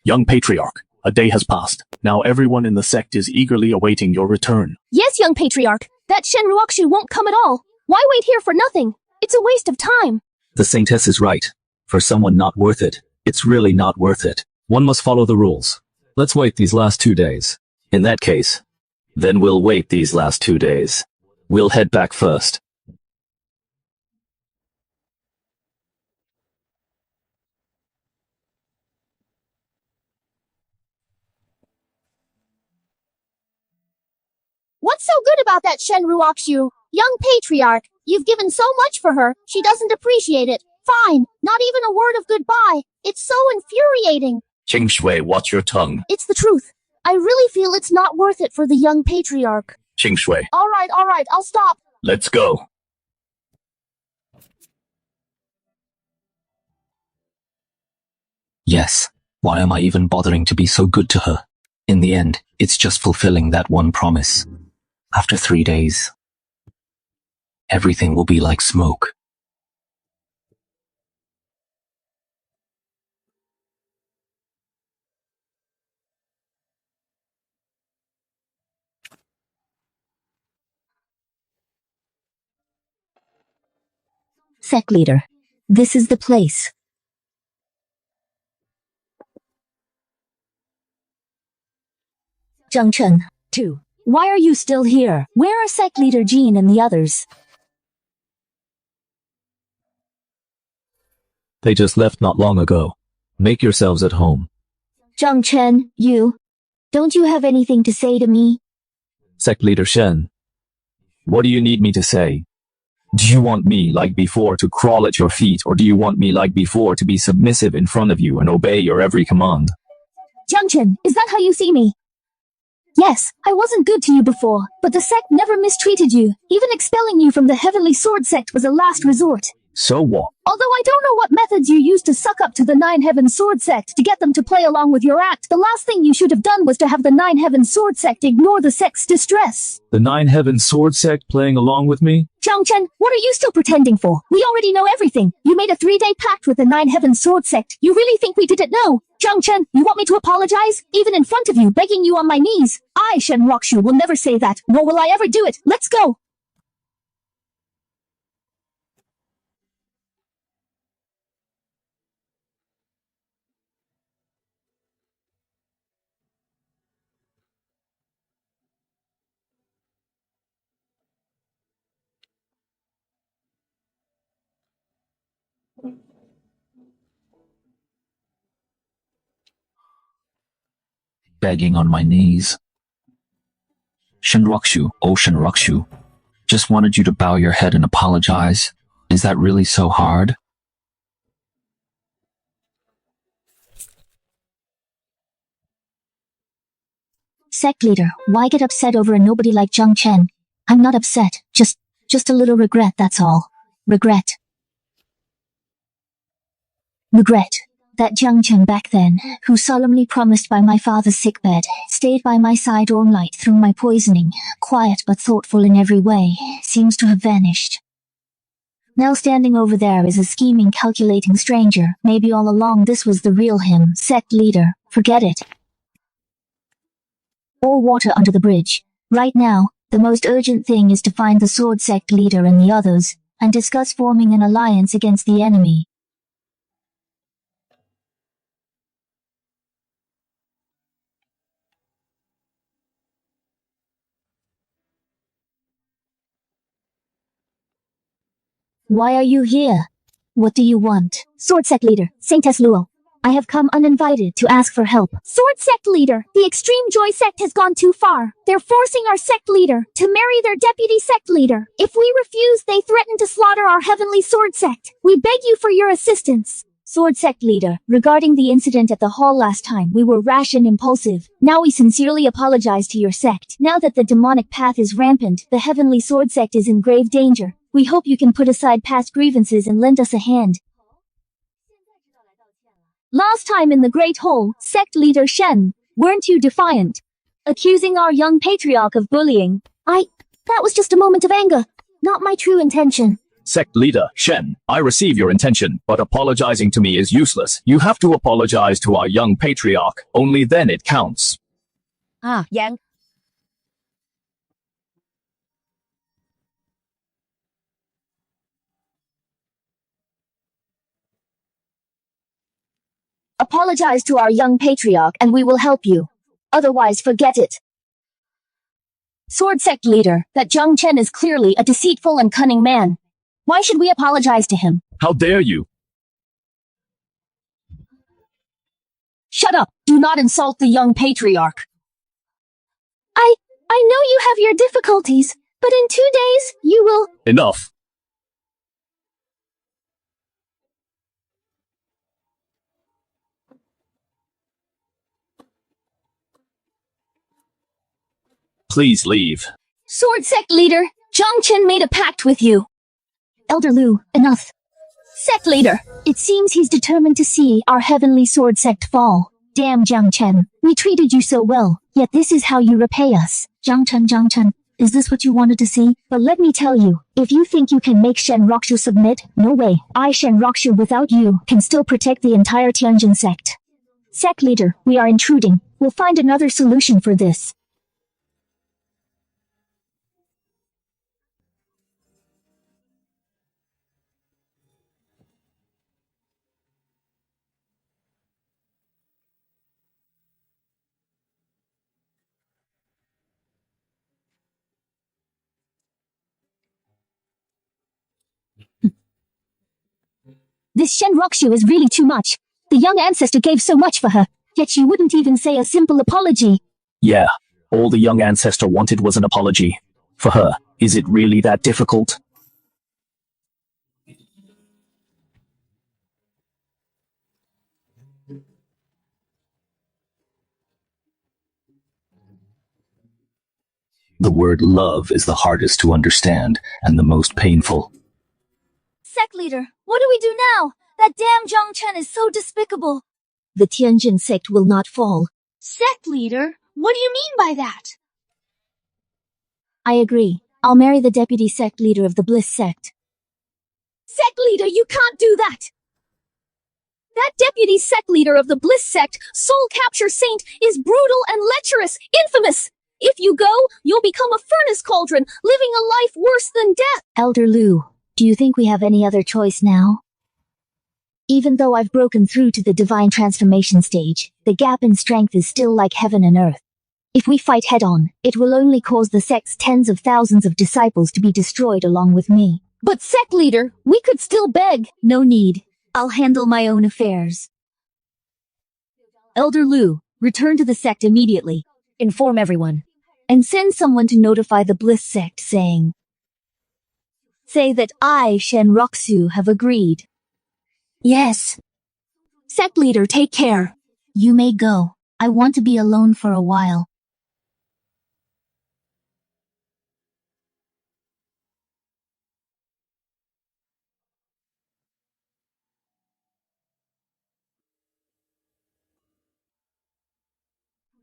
Young Patriarch, a day has passed. Now everyone in the sect is eagerly awaiting your return. Yes, young patriarch. That Shen Ruoxue won't come at all. Why wait here for nothing? It's a waste of time. The Saintess is right. For someone not worth it, it's really not worth it. One must follow the rules. Let's wait these last 2 days. In that case, then we'll wait these last 2 days. We'll head back first. What's so good about that Shen Ruoxue? Young Patriarch, you've given so much for her, she doesn't appreciate it. Fine, not even a word of goodbye. It's so infuriating. Qing Shui, watch your tongue. It's the truth. I really feel it's not worth it for the young Patriarch. Qing Shui, All right, I'll stop. let's go. Yes, why am I even bothering to be so good to her? In the end, it's just fulfilling that one promise. After 3 days, everything will be like smoke. Sect Leader, this is the place. Jiang Chen, too. Why are you still here? Where are Sect Leader Jean and the others? They just left not long ago. Make yourselves at home. Jiang Chen, don't you have anything to say to me? Sect Leader Shen, what do you need me to say? Do you want me, like before, to crawl at your feet, or do you want me, like before, to be submissive in front of you and obey your every command? Jiang Chen, is that how you see me? Yes, I wasn't good to you before, but the sect never mistreated you. Even expelling you from the Heavenly Sword sect was a last resort. So what? Although I don't know what methods you used to suck up to the Nine Heavens Sword sect to get them to play along with your act, the last thing you should have done was to have the Nine Heavens Sword sect ignore the sect's distress. The Nine Heavens Sword sect playing along with me? Jiang Chen, what are you still pretending for? We already know everything. You made a 3-day pact with the Nine Heavens Sword sect. You really think we didn't know? Jiang Chen, you want me to apologize? Even in front of you, begging you on my knees? I, Shen Ruoxue, will never say that, nor will I ever do it. Let's go. Begging on my knees. Shen Ruoxue, oh Shen Ruoxue, just wanted you to bow your head and apologize. Is that really so hard? Sect Leader, why get upset over a nobody like Jiang Chen? I'm not upset, just a little regret, that's all. Regret. That Jiang Chen back then, who solemnly promised by my father's sickbed, stayed by my side all night through my poisoning, quiet but thoughtful in every way, seems to have vanished. Now standing over there is a scheming, calculating stranger. Maybe all along this was the real him. Sect Leader, forget it. All water under the bridge. Right now, the most urgent thing is to find the Sword Sect Leader and the others, and discuss forming an alliance against the enemy. Why are you here? What do you want? Sword sect leader, Saint Luo. I have come uninvited to ask for help. Sword sect leader, the extreme joy sect has gone too far. They're forcing our sect leader to marry their deputy sect leader. If we refuse, they threaten to slaughter our heavenly sword sect. We beg you for your assistance. Sword sect leader, regarding the incident at the hall last time, we were rash and impulsive. Now we sincerely apologize to your sect. Now that the demonic path is rampant, the heavenly sword sect is in grave danger. We hope you can put aside past grievances and lend us a hand. Last time in the Great Hall, sect leader Shen, weren't you defiant? Accusing our young patriarch of bullying. That was just a moment of anger, not my true intention. Sect leader, Shen, I receive your intention, but apologizing to me is useless. You have to apologize to our young patriarch. Only then it counts. Yang. Apologize to our young patriarch and we will help you. Otherwise, forget it. Sword sect leader, that Jiang Chen is clearly a deceitful and cunning man. Why should we apologize to him? How dare you? Shut up! Do not insult the young patriarch. I know you have your difficulties, but in 2 days, you will— Enough. Please leave. Sword sect leader, Jiang Chen made a pact with you. Elder Lu, enough. Sect leader, it seems he's determined to see our heavenly sword sect fall. Damn Jiang Chen, we treated you so well, yet this is how you repay us. Jiang Chen, is this what you wanted to see? But let me tell you, if you think you can make Shen Ruoxue submit, no way. I, Shen Ruoxue, without you, can still protect the entire Tianjin sect. Sect leader, we are intruding. We'll find another solution for this. This Shen Ruoxue is really too much. The young ancestor gave so much for her, yet she wouldn't even say a simple apology. Yeah, all the young ancestor wanted was an apology. For her, is it really that difficult? The word love is the hardest to understand and the most painful. Sect leader, what do we do now? That damn Jiang Chen is so despicable. The Tianjin sect will not fall. Sect leader? What do you mean by that? I agree. I'll marry the deputy sect leader of the Bliss sect. Sect leader, you can't do that! That deputy sect leader of the Bliss sect, soul capture saint, is brutal and lecherous, infamous! If you go, you'll become a furnace cauldron, living a life worse than death! Elder Lu, do you think we have any other choice now? Even though I've broken through to the divine transformation stage, the gap in strength is still like heaven and earth. If we fight head-on, it will only cause the sect's tens of thousands of disciples to be destroyed along with me. But sect leader, we could still beg. No need. I'll handle my own affairs. Elder Lu, return to the sect immediately. Inform everyone. And send someone to notify the Bliss sect saying, say that I, Shen Ruoxue, have agreed. Yes. Sect leader, take care. You may go. I want to be alone for a while.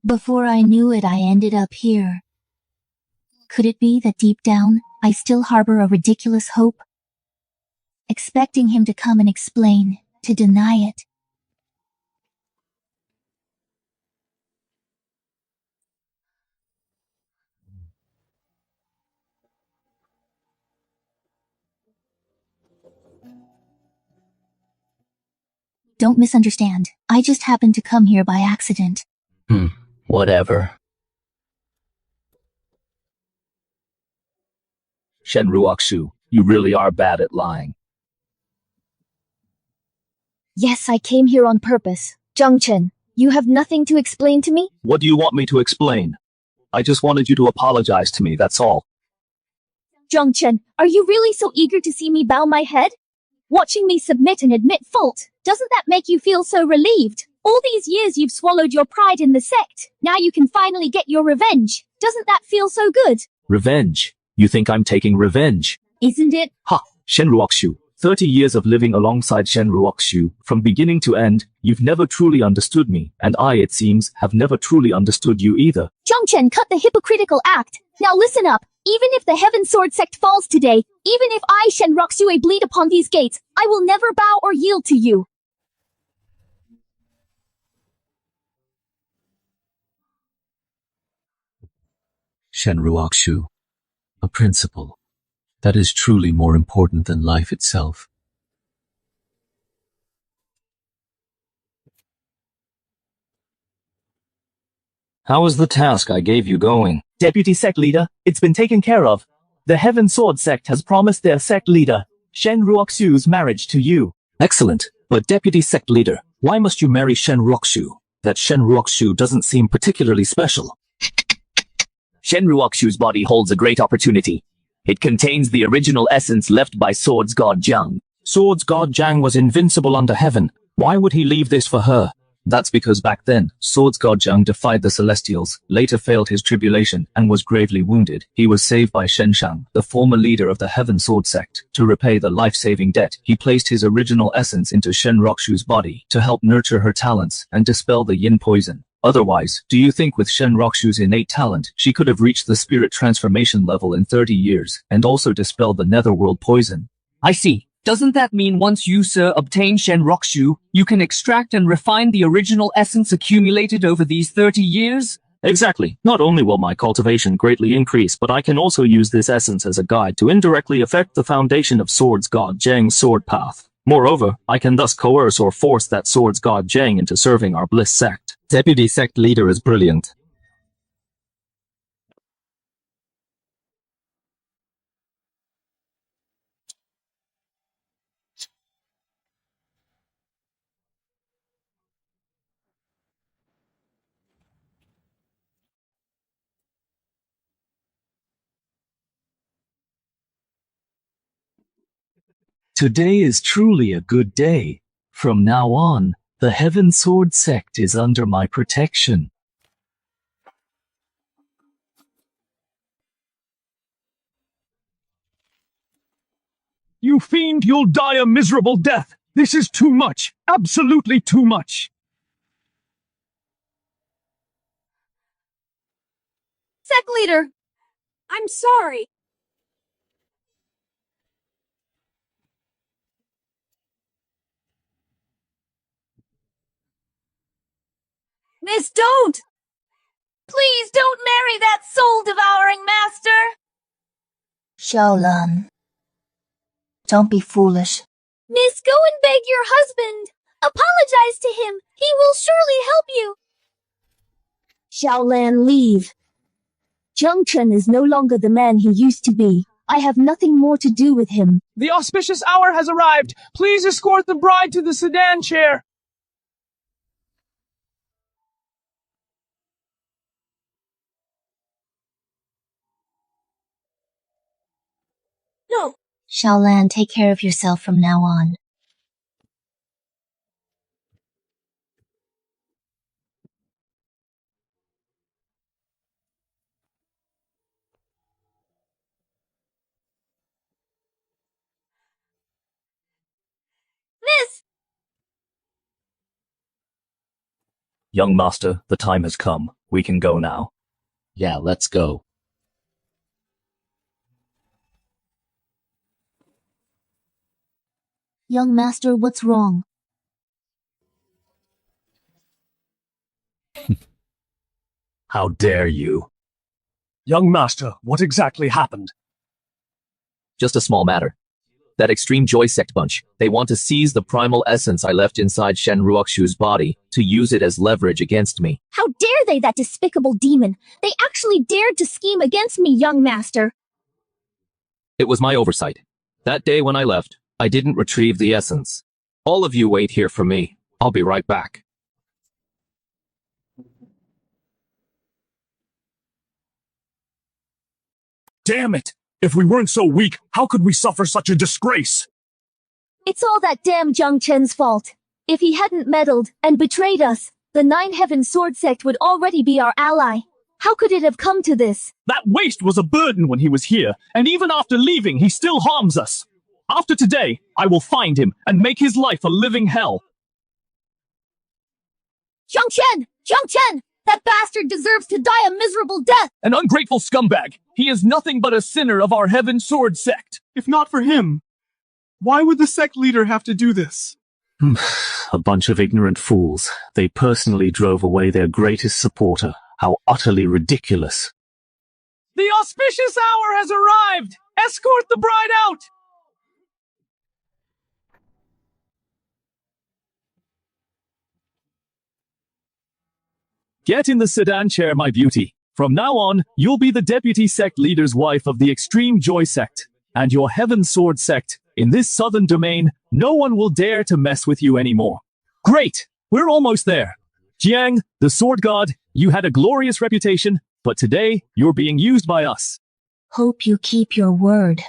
Before I knew it, I ended up here. Could it be that deep down, I still harbor a ridiculous hope? Expecting him to come and explain, to deny it. Don't misunderstand. I just happened to come here by accident. Whatever. Shen Ruoxue, You really are bad at lying. Yes, I came here on purpose. Jiang Chen, you have nothing to explain to me? What do you want me to explain? I just wanted you to apologize to me, that's all. Jiang Chen, are you really so eager to see me bow my head? Watching me submit and admit fault, doesn't that make you feel so relieved? All these years you've swallowed your pride in the sect. Now you can finally get your revenge. Doesn't that feel so good? Revenge? You think I'm taking revenge? Isn't it? Ha! Shen Ruoxue. 30 years of living alongside Shen Ruoxue, from beginning to end, you've never truly understood me, and I, it seems, have never truly understood you either. Jiang Chen, cut the hypocritical act. Now listen up. Even if the Heaven Sword sect falls today, even if I, Shen Ruoxue, bleed upon these gates, I will never bow or yield to you. Shen Ruoxue, a principle that is truly more important than life itself. How is the task I gave you going? Deputy sect leader, it's been taken care of. The Heaven Sword sect has promised their sect leader, Shen Ruoxue's marriage to you. Excellent. But deputy sect leader, why must you marry Shen Ruoxue? That Shen Ruoxue doesn't seem particularly special. Shen Ruoxue's body holds a great opportunity. It contains the original essence left by Swords God Jiang. Swords God Jiang was invincible under heaven. Why would he leave this for her? That's because back then, Swords God Jiang defied the Celestials, later failed his tribulation, and was gravely wounded. He was saved by Shen Shang, the former leader of the Heaven Sword sect. To repay the life-saving debt, he placed his original essence into Shen Ruoxue's body to help nurture her talents and dispel the yin poison. Otherwise, do you think with Shen Ruoxue's innate talent, she could have reached the spirit transformation level in 30 years, and also dispelled the netherworld poison? I see. Doesn't that mean once you, sir, obtain Shen Ruoxue, you can extract and refine the original essence accumulated over these 30 years? Exactly. Not only will my cultivation greatly increase, but I can also use this essence as a guide to indirectly affect the foundation of Swords God Jiang's sword path. Moreover, I can thus coerce or force that Swords God Jiang into serving our Bliss sect. Deputy sect leader is brilliant. Today is truly a good day. From now on, the Heaven Sword sect is under my protection. You fiend, you'll die a miserable death. This is too much. Absolutely too much. Sect leader, I'm sorry. Miss, don't! Please don't marry that soul-devouring master! Xiaolan, don't be foolish. Miss, go and beg your husband. Apologize to him. He will surely help you. Xiaolan, leave. Jiang Chen is no longer the man he used to be. I have nothing more to do with him. The auspicious hour has arrived. Please escort the bride to the sedan chair. No. Xiaolan, take care of yourself from now on. Miss! Young master, the time has come. We can go now. Yeah, let's go. Young master, what's wrong? How dare you? Young master, what exactly happened? Just a small matter. That extreme joy sect bunch, they want to seize the primal essence I left inside Shen Ruoxue's body to use it as leverage against me. How dare they, that despicable demon! They actually dared to scheme against me, young master! It was my oversight. That day when I left, I didn't retrieve the essence. All of you wait here for me. I'll be right back. Damn it! If we weren't so weak, how could we suffer such a disgrace? It's all that damn Jiang Chen's fault. If he hadn't meddled and betrayed us, the Nine Heaven Sword Sect would already be our ally. How could it have come to this? That waste was a burden when he was here, and even after leaving, he still harms us. After today, I will find him and make his life a living hell. Jiang Chen! Jiang Chen! That bastard deserves to die a miserable death! An ungrateful scumbag. He is nothing but a sinner of our Heaven Sword Sect. If not for him, why would the sect leader have to do this? A bunch of ignorant fools. They personally drove away their greatest supporter. How utterly ridiculous. The auspicious hour has arrived! Escort the bride out! Get in the sedan chair, my beauty. From now on, you'll be the deputy sect leader's wife of the Extreme Joy Sect, and your Heaven Sword Sect. In this southern domain, no one will dare to mess with you anymore. Great! We're almost there. Jiang, the sword god, you had a glorious reputation, but today, you're being used by us. Hope you keep your word.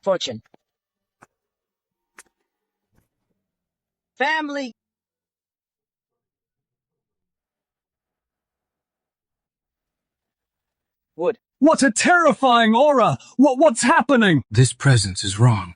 Fortune. Family. Wood. What a terrifying aura! What's happening? This presence is wrong.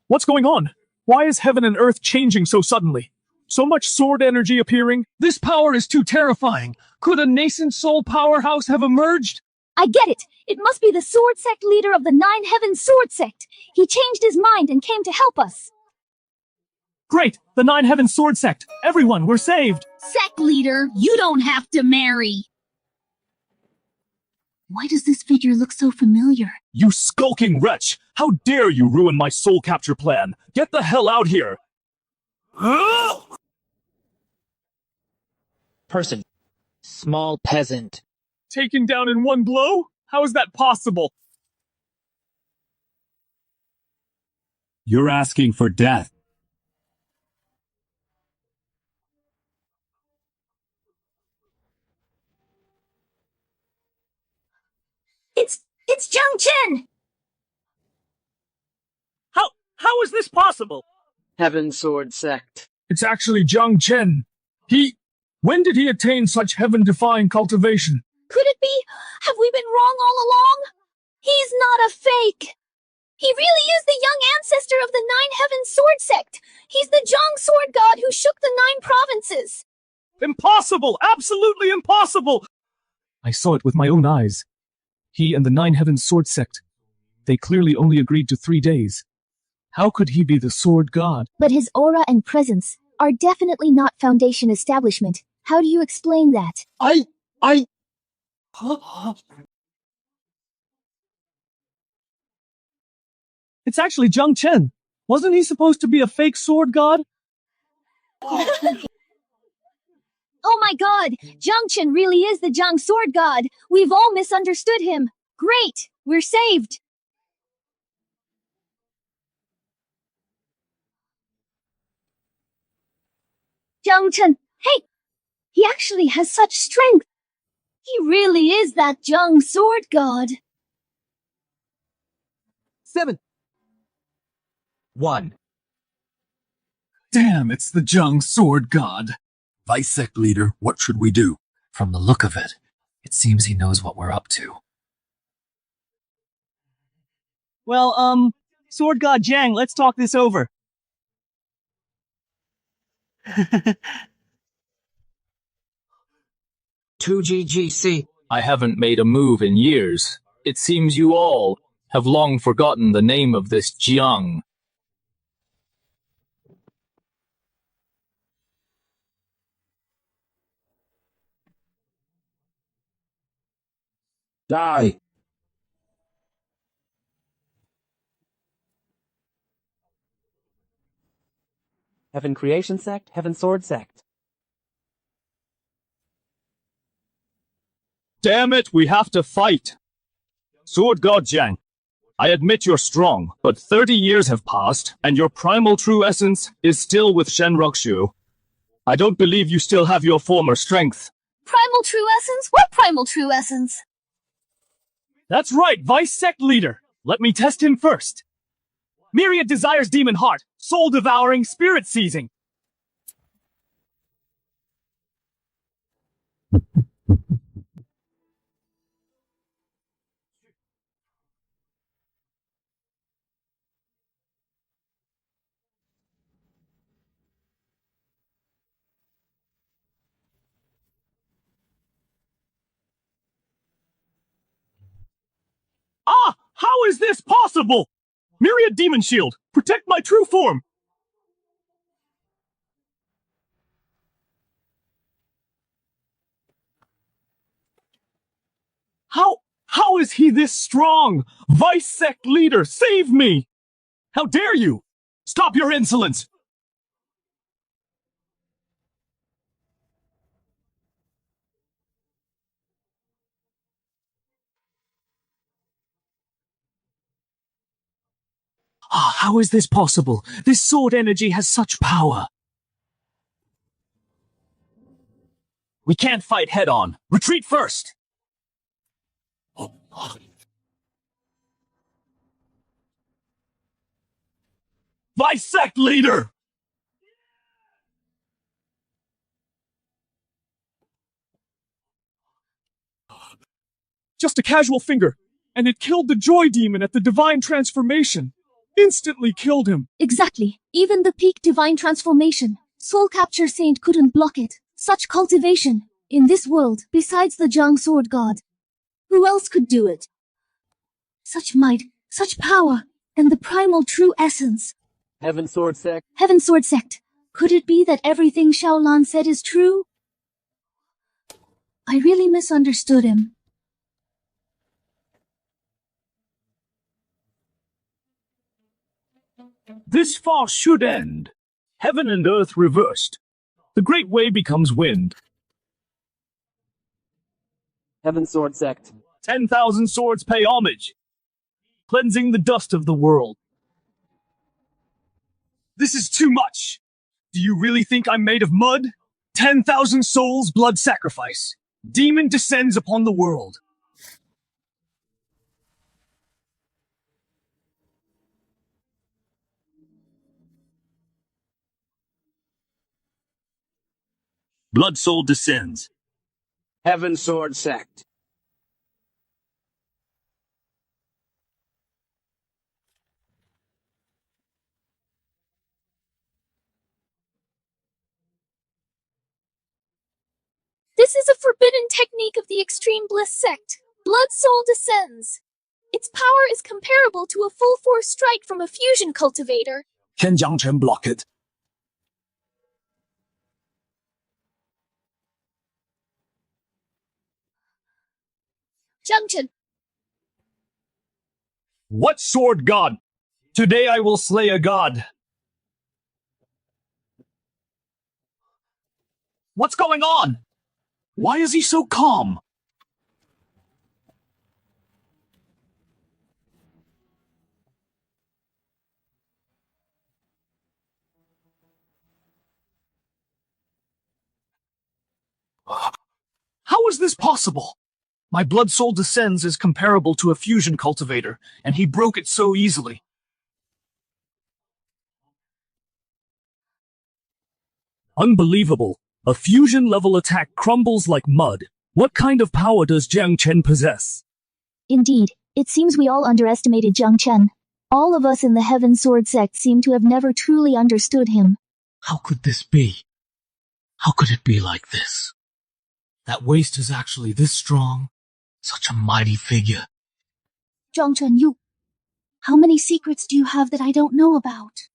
What's going on? Why is heaven and earth changing so suddenly? So much sword energy appearing? This power is too terrifying. Could a nascent soul powerhouse have emerged? I get it. It must be the sword sect leader of the Nine Heaven Sword Sect. He changed his mind and came to help us. Great! The Nine Heaven Sword Sect. Everyone, we're saved. Sect leader, you don't have to marry. Why does this figure look so familiar? You skulking wretch! How dare you ruin my soul capture plan? Get the hell out here! Person. Small peasant. Taken down in one blow? How is that possible? You're asking for death. It's Jiang Chen! How is this possible? Heaven Sword Sect. It's actually Jiang Chen. When did he attain such heaven-defying cultivation? Could it be? Have we been wrong all along? He's not a fake. He really is the young ancestor of the Nine Heaven Sword Sect. He's the Jiang Sword God who shook the 9 provinces. Impossible! Absolutely impossible! I saw it with my own eyes. He and the Nine Heaven Sword Sect. They clearly only agreed to 3 days. How could he be the sword god? But his aura and presence are definitely not Foundation establishment. How do you explain that? It's actually Jiang Chen. Wasn't he supposed to be a fake sword god? Oh my god! Jiang Chen really is the Jiang Sword God! We've all misunderstood him! Great! We're saved! Jiang Chen, hey! He actually has such strength! He really is that Jiang Sword God! 7. 1. Damn, it's the Jiang Sword God. Vice sect leader, what should we do? From the look of it, it seems he knows what we're up to. Well, Sword God Jiang, let's talk this over. 2GGC. I haven't made a move in years. It seems you all have long forgotten the name of this Jiang. Die. Heaven Creation Sect, Heaven Sword Sect. Damn it, we have to fight! Sword God Jiang, I admit you're strong, but 30 years have passed, and your primal true essence is still with Shen Ruoxue. I don't believe you still have your former strength. Primal true essence? What primal true essence? That's right, Vice Sect Leader. Let me test him first. Myriad desires demon heart, soul devouring, spirit seizing. Ah! How is this possible? Myriad Demon Shield, protect my true form! How is he this strong? Vice Sect Leader, save me! How dare you! Stop your insolence! Ah, how is this possible? This sword energy has such power. We can't fight head on. Retreat first! Vice Sect Leader! Just a casual finger, and it killed the Joy Demon at the Divine Transformation. Instantly killed him. Exactly. Even the peak divine transformation, Soul Capture Saint couldn't block it. Such cultivation, in this world, besides the Jiang Sword God. Who else could do it? Such might, such power, and the primal true essence. Heaven Sword Sect. Heaven Sword Sect. Could it be that everything Shaolan said is true? I really misunderstood him. This farce should end. Heaven and earth reversed. The great way becomes wind. Heaven Sword Sect. 10,000 swords pay homage, cleansing the dust of the world. This is too much. Do you really think I'm made of mud? 10,000 souls, blood sacrifice. Demon descends upon the world. Blood soul descends. Heaven Sword Sect. This is a forbidden technique of the Extreme Bliss sect. Blood Soul descends. Its power is comparable to a full-force strike from a fusion cultivator. Can Jiang Chen block it? Jiang Chen. What sword god? Today I will slay a god. What's going on? Why is he so calm? How is this possible? My blood soul descends is comparable to a fusion cultivator, and he broke it so easily. Unbelievable. A fusion-level attack crumbles like mud. What kind of power does Jiang Chen possess? Indeed, it seems we all underestimated Jiang Chen. All of us in the Heaven Sword sect seem to have never truly understood him. How could this be? How could it be like this? That waste is actually this strong. Such a mighty figure. Jiang Chen, how many secrets do you have that I don't know about?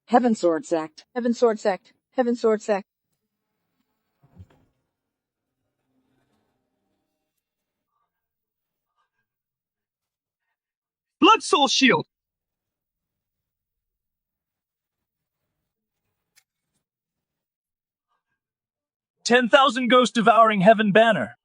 Heaven Sword Sect. Heaven Sword Sect. Heaven Sword Sect. Blood soul shield! 10,000 ghost devouring heaven banner.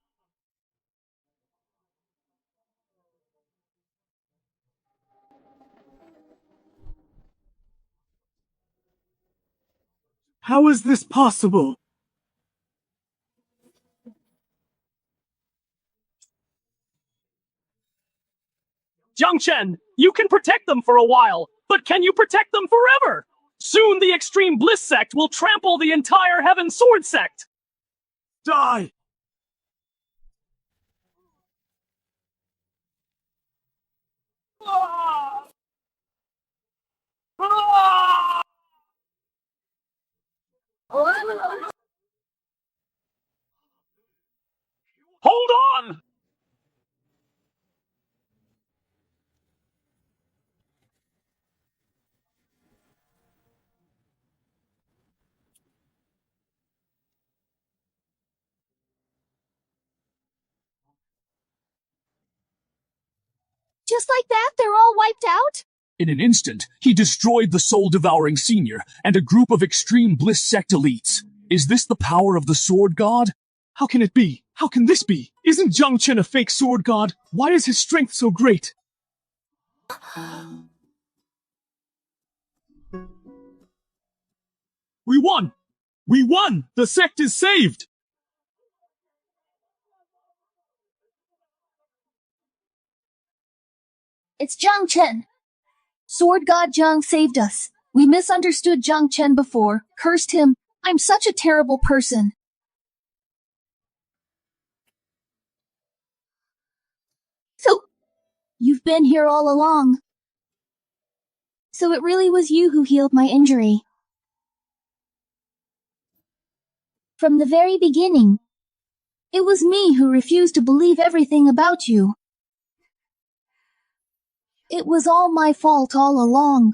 How is this possible? Jiang Chen, you can protect them for a while, but can you protect them forever? Soon the Extreme Bliss sect will trample the entire Heaven Sword sect. Die! Hold on! Just like that, they're all wiped out? In an instant, he destroyed the soul-devouring senior and a group of Extreme Bliss sect elites. Is this the power of the sword god? How can it be? How can this be? Isn't Jiang Chen a fake sword god? Why is his strength so great? We won! We won! The sect is saved! It's Jiang Chen. Sword God Jiang saved us. We misunderstood Jiang Chen before, cursed him. I'm such a terrible person. So, you've been here all along. So it really was you who healed my injury. From the very beginning. It was me who refused to believe everything about you. It was all my fault all along.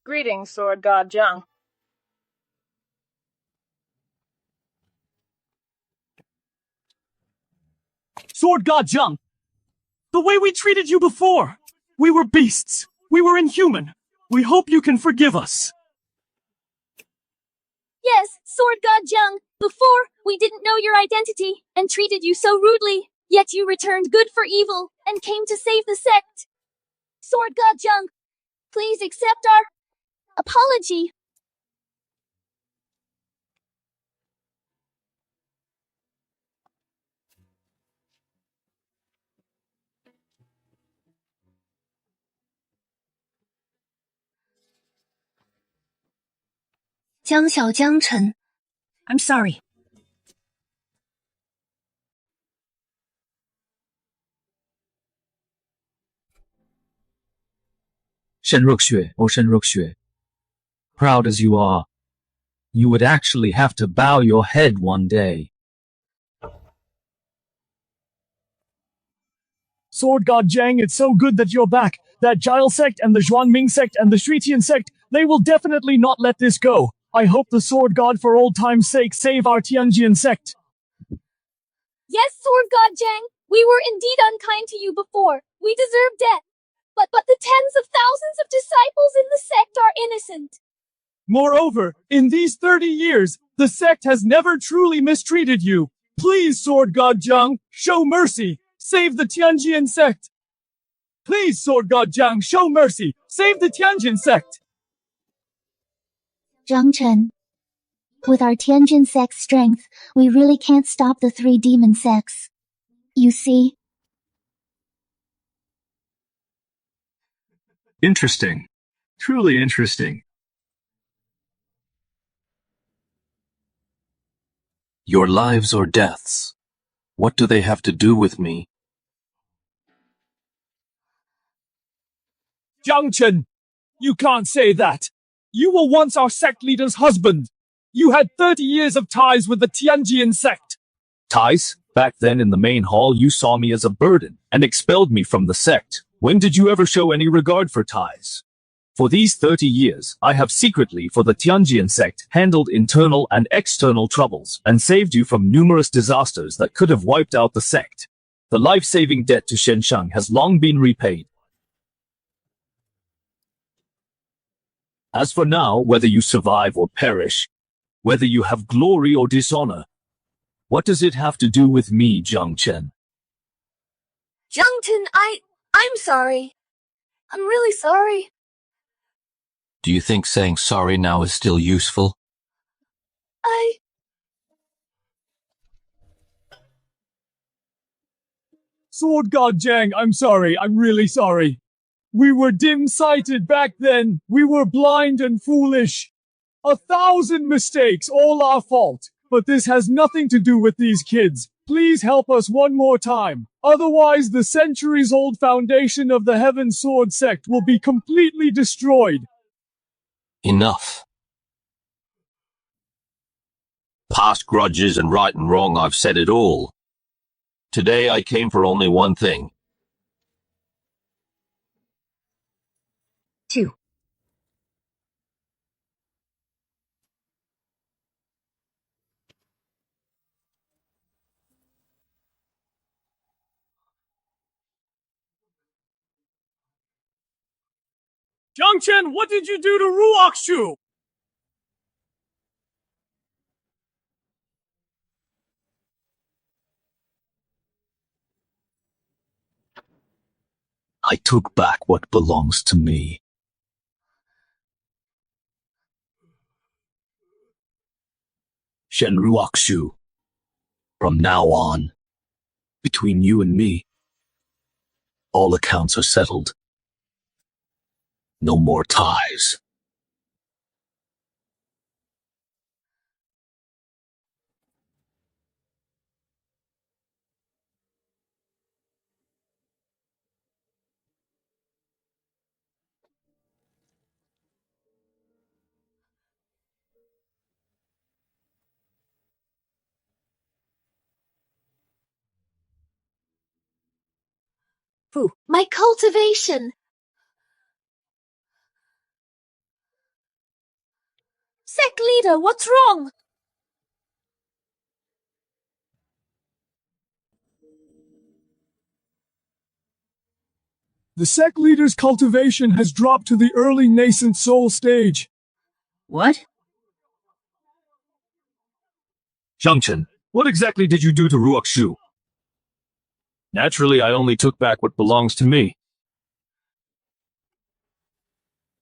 Greetings, Sword God Jiang. Sword God Jiang! The way we treated you before! We were beasts! We were inhuman! We hope you can forgive us! Yes, Sword God Jiang. Before, we didn't know your identity and treated you so rudely, yet you returned good for evil and came to save the sect. Sword God Jiang, please accept our apology. Jiang Chen. I'm sorry. Shen Ruoxue, oh Shen Ruoxue. Proud as you are, you would actually have to bow your head one day. Sword God Jiang, it's so good that you're back. That Jiao sect and the Zhuangming sect and the Shritian sect, they will definitely not let this go. I hope the Sword God for old time's sake save our Tianjian sect. Yes, Sword God Jiang, we were indeed unkind to you before. We deserve death. But the tens of thousands of disciples in the sect are innocent. Moreover, in these 30 years, the sect has never truly mistreated you. Please, Sword God Jiang, show mercy. Save the Tianjian sect. Please, Sword God Jiang, show mercy. Save the Tianjin sect. Jiang Chen. With our Tianjin sect's strength, we really can't stop the three demon sects. You see? Interesting. Truly interesting. Your lives or deaths. What do they have to do with me? Jiang Chen, you can't say that. You were once our sect leader's husband. You had 30 years of ties with the Tianjian sect. Ties? Back then in the main hall you saw me as a burden and expelled me from the sect. When did you ever show any regard for ties? For these 30 years, I have secretly for the Tianjian sect handled internal and external troubles and saved you from numerous disasters that could have wiped out the sect. The life-saving debt to Shenshang has long been repaid. As for now, whether you survive or perish, whether you have glory or dishonor, what does it have to do with me, Jiang Chen? Jiang Chen, I'm sorry. I'm really sorry. Do you think saying sorry now is still useful? Sword God Jiang, I'm sorry. I'm really sorry. We were dim-sighted back then. We were blind and foolish. 1,000 mistakes, all our fault. But this has nothing to do with these kids. Please help us one more time. Otherwise, the centuries-old foundation of the Heaven Sword sect will be completely destroyed. Enough. Past grudges and right and wrong, I've said it all. Today I came for only one thing. 2. Jiang Chen, what did you do to Ruoxue? I took back what belongs to me. Shen Ruoxue. From now on, between you and me, all accounts are settled. No more ties. My cultivation. Sect leader, what's wrong? The sect leader's cultivation has dropped to the early nascent soul stage. What? Jiang Chen, what exactly did you do to Ruoxue? Naturally, I only took back what belongs to me.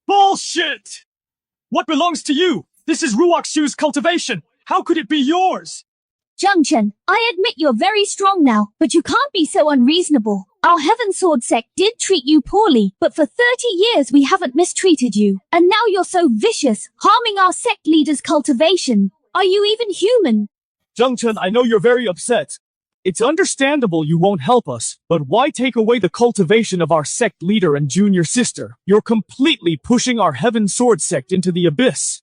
Bullshit! What belongs to you? This is Ruoxue's cultivation. How could it be yours? Jiang Chen, I admit you're very strong now, but you can't be so unreasonable. Our Heaven Sword sect did treat you poorly, but for 30 years we haven't mistreated you. And now you're so vicious, harming our sect leader's cultivation. Are you even human? Jiang Chen, I know you're very upset. It's understandable you won't help us, but why take away the cultivation of our sect leader and junior sister? You're completely pushing our Heaven Sword sect into the abyss.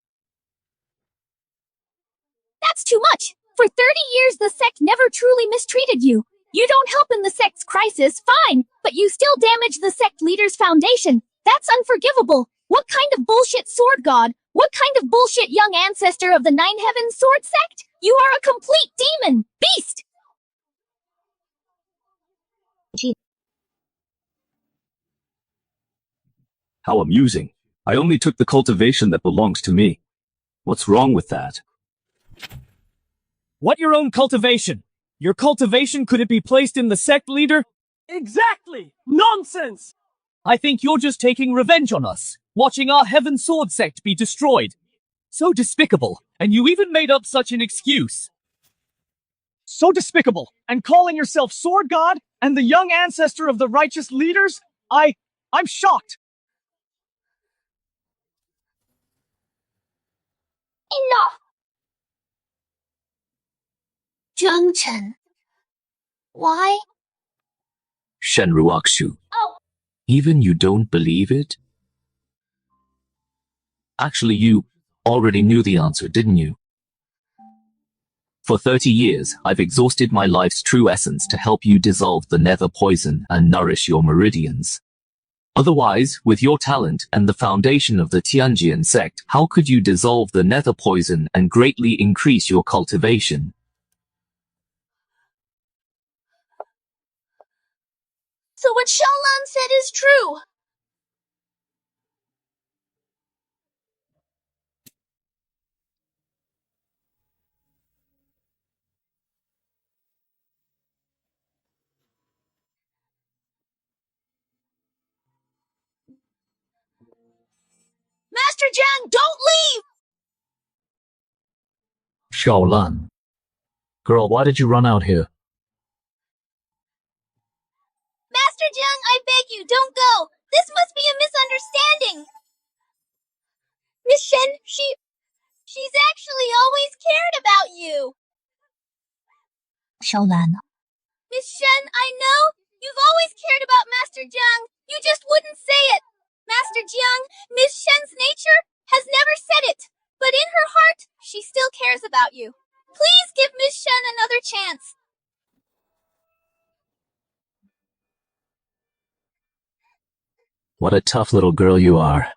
That's too much. For 30 years the sect never truly mistreated you. You don't help in the sect's crisis, fine, but you still damage the sect leader's foundation. That's unforgivable. What kind of bullshit sword god? What kind of bullshit young ancestor of the Nine Heaven Sword sect? You are a complete demon! Beast! How amusing. I only took the cultivation that belongs to me. What's wrong with that? What your own cultivation? Your cultivation, could it be placed in the sect leader? Exactly! Nonsense! I think you're just taking revenge on us, watching our Heaven Sword sect be destroyed. So despicable, and you even made up such an excuse. So despicable, and calling yourself Sword God and the young ancestor of the righteous leaders? I'm shocked. Enough! Jiang Chen. Why? Shen Ruoxue. Oh! Even you don't believe it? Actually, you already knew the answer, didn't you? For 30 years, I've exhausted my life's true essence to help you dissolve the nether poison and nourish your meridians. Otherwise, with your talent and the foundation of the Tianjian sect, how could you dissolve the nether poison and greatly increase your cultivation? So what Xiaolan said is true. Master Jiang, don't leave! Shaolan. Girl, why did you run out here? Master Jiang, I beg you, don't go! This must be a misunderstanding! Miss Shen, she's actually always cared about you! Shaolan. Miss Shen, I know! You've always cared about Master Jiang! You just wouldn't say it! Master Jiang, Miss Shen's nature has never said it, but in her heart, she still cares about you. Please give Miss Shen another chance. What a tough little girl you are.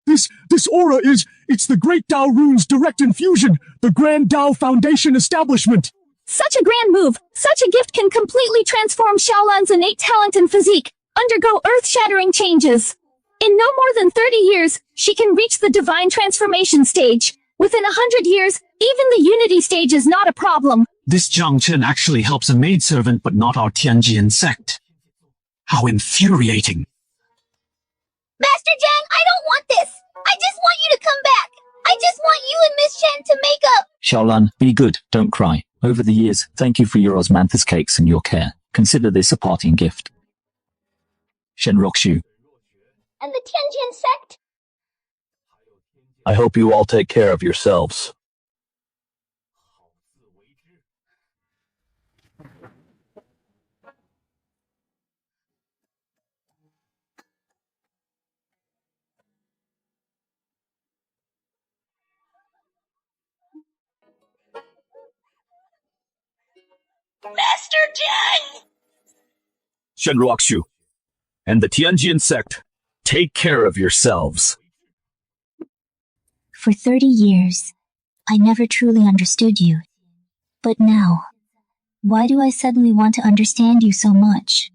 This aura it's the Great Tao Rune's direct infusion, the Grand Tao Foundation establishment. Such a grand move, such a gift can completely transform Shaolan's innate talent and physique, undergo earth-shattering changes. In no more than 30 years, she can reach the divine transformation stage. Within 100 years, even the unity stage is not a problem. This Jiang Chen actually helps a maidservant, but not our Tianjin sect. How infuriating. Master Jiang, I don't want this! I just want you to come back! I just want you and Miss Shen to make up! Shaolan, be good, don't cry. Over the years, thank you for your osmanthus cakes and your care. Consider this a parting gift. Shen Ruoxue. And the Tianjin sect? I hope you all take care of yourselves. Master Jiang! Shen Ruoxue and the Tianjin sect, take care of yourselves. For 30 years, I never truly understood you. But now, why do I suddenly want to understand you so much?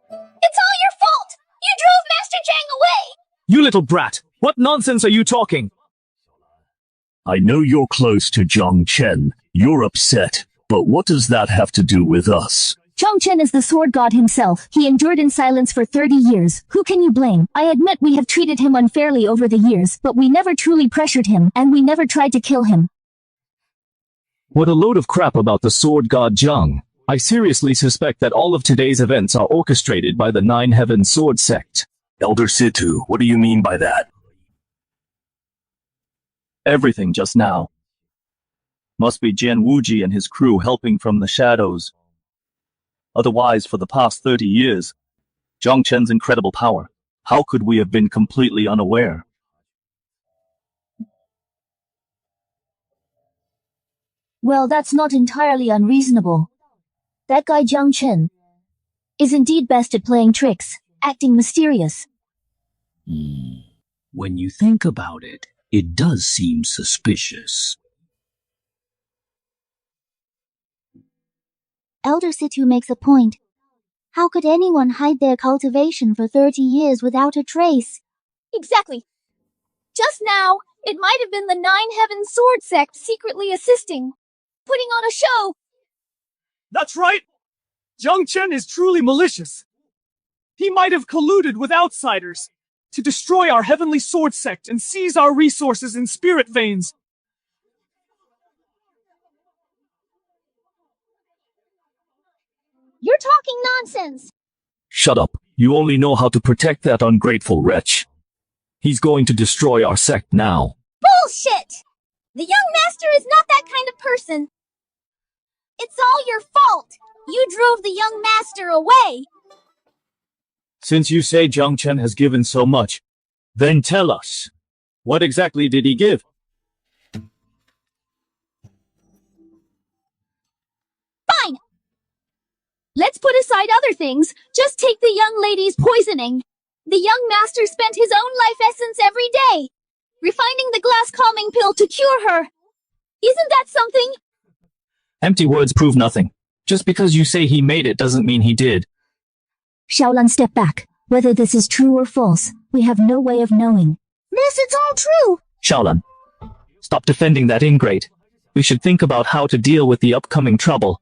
It's all your fault! You drove Master Jiang away! You little brat! What nonsense are you talking? I know you're close to Jiang Chen. You're upset. But what does that have to do with us? Jiang Chen is the sword god himself. He endured in silence for 30 years. Who can you blame? I admit we have treated him unfairly over the years, but we never truly pressured him, and we never tried to kill him. What a load of crap about the sword god Jiang. I seriously suspect that all of today's events are orchestrated by the Nine Heaven Sword sect. Elder Situ, what do you mean by that? Everything just now. Must be Jian Wuji and his crew helping from the shadows. Otherwise, for the past 30 years, Jiang Chen's incredible power. How could we have been completely unaware? Well, that's not entirely unreasonable. That guy Jiang Chen is indeed best at playing tricks, acting mysterious. When you think about it, it does seem suspicious. Elder Situ makes a point. How could anyone hide their cultivation for 30 years without a trace? Exactly. Just now, it might have been the Nine Heaven Sword sect secretly assisting, putting on a show. That's right! Jiang Chen is truly malicious. He might have colluded with outsiders to destroy our heavenly sword sect and seize our resources in spirit veins. You're talking nonsense. Shut up. You only know how to protect that ungrateful wretch. He's going to destroy our sect now. Bullshit! The young master is not that kind of person. It's all your fault. You drove the young master away. Since you say Jiang Chen has given so much, then tell us, what exactly did he give? Fine! Let's put aside other things. Just take the young lady's poisoning. The young master spent his own life essence every day, refining the glass calming pill to cure her. Isn't that something? Empty words prove nothing. Just because you say he made it doesn't mean he did. Xiaolan, step back. Whether this is true or false, we have no way of knowing. Miss, it's all true. Xiaolan, stop defending that ingrate. We should think about how to deal with the upcoming trouble.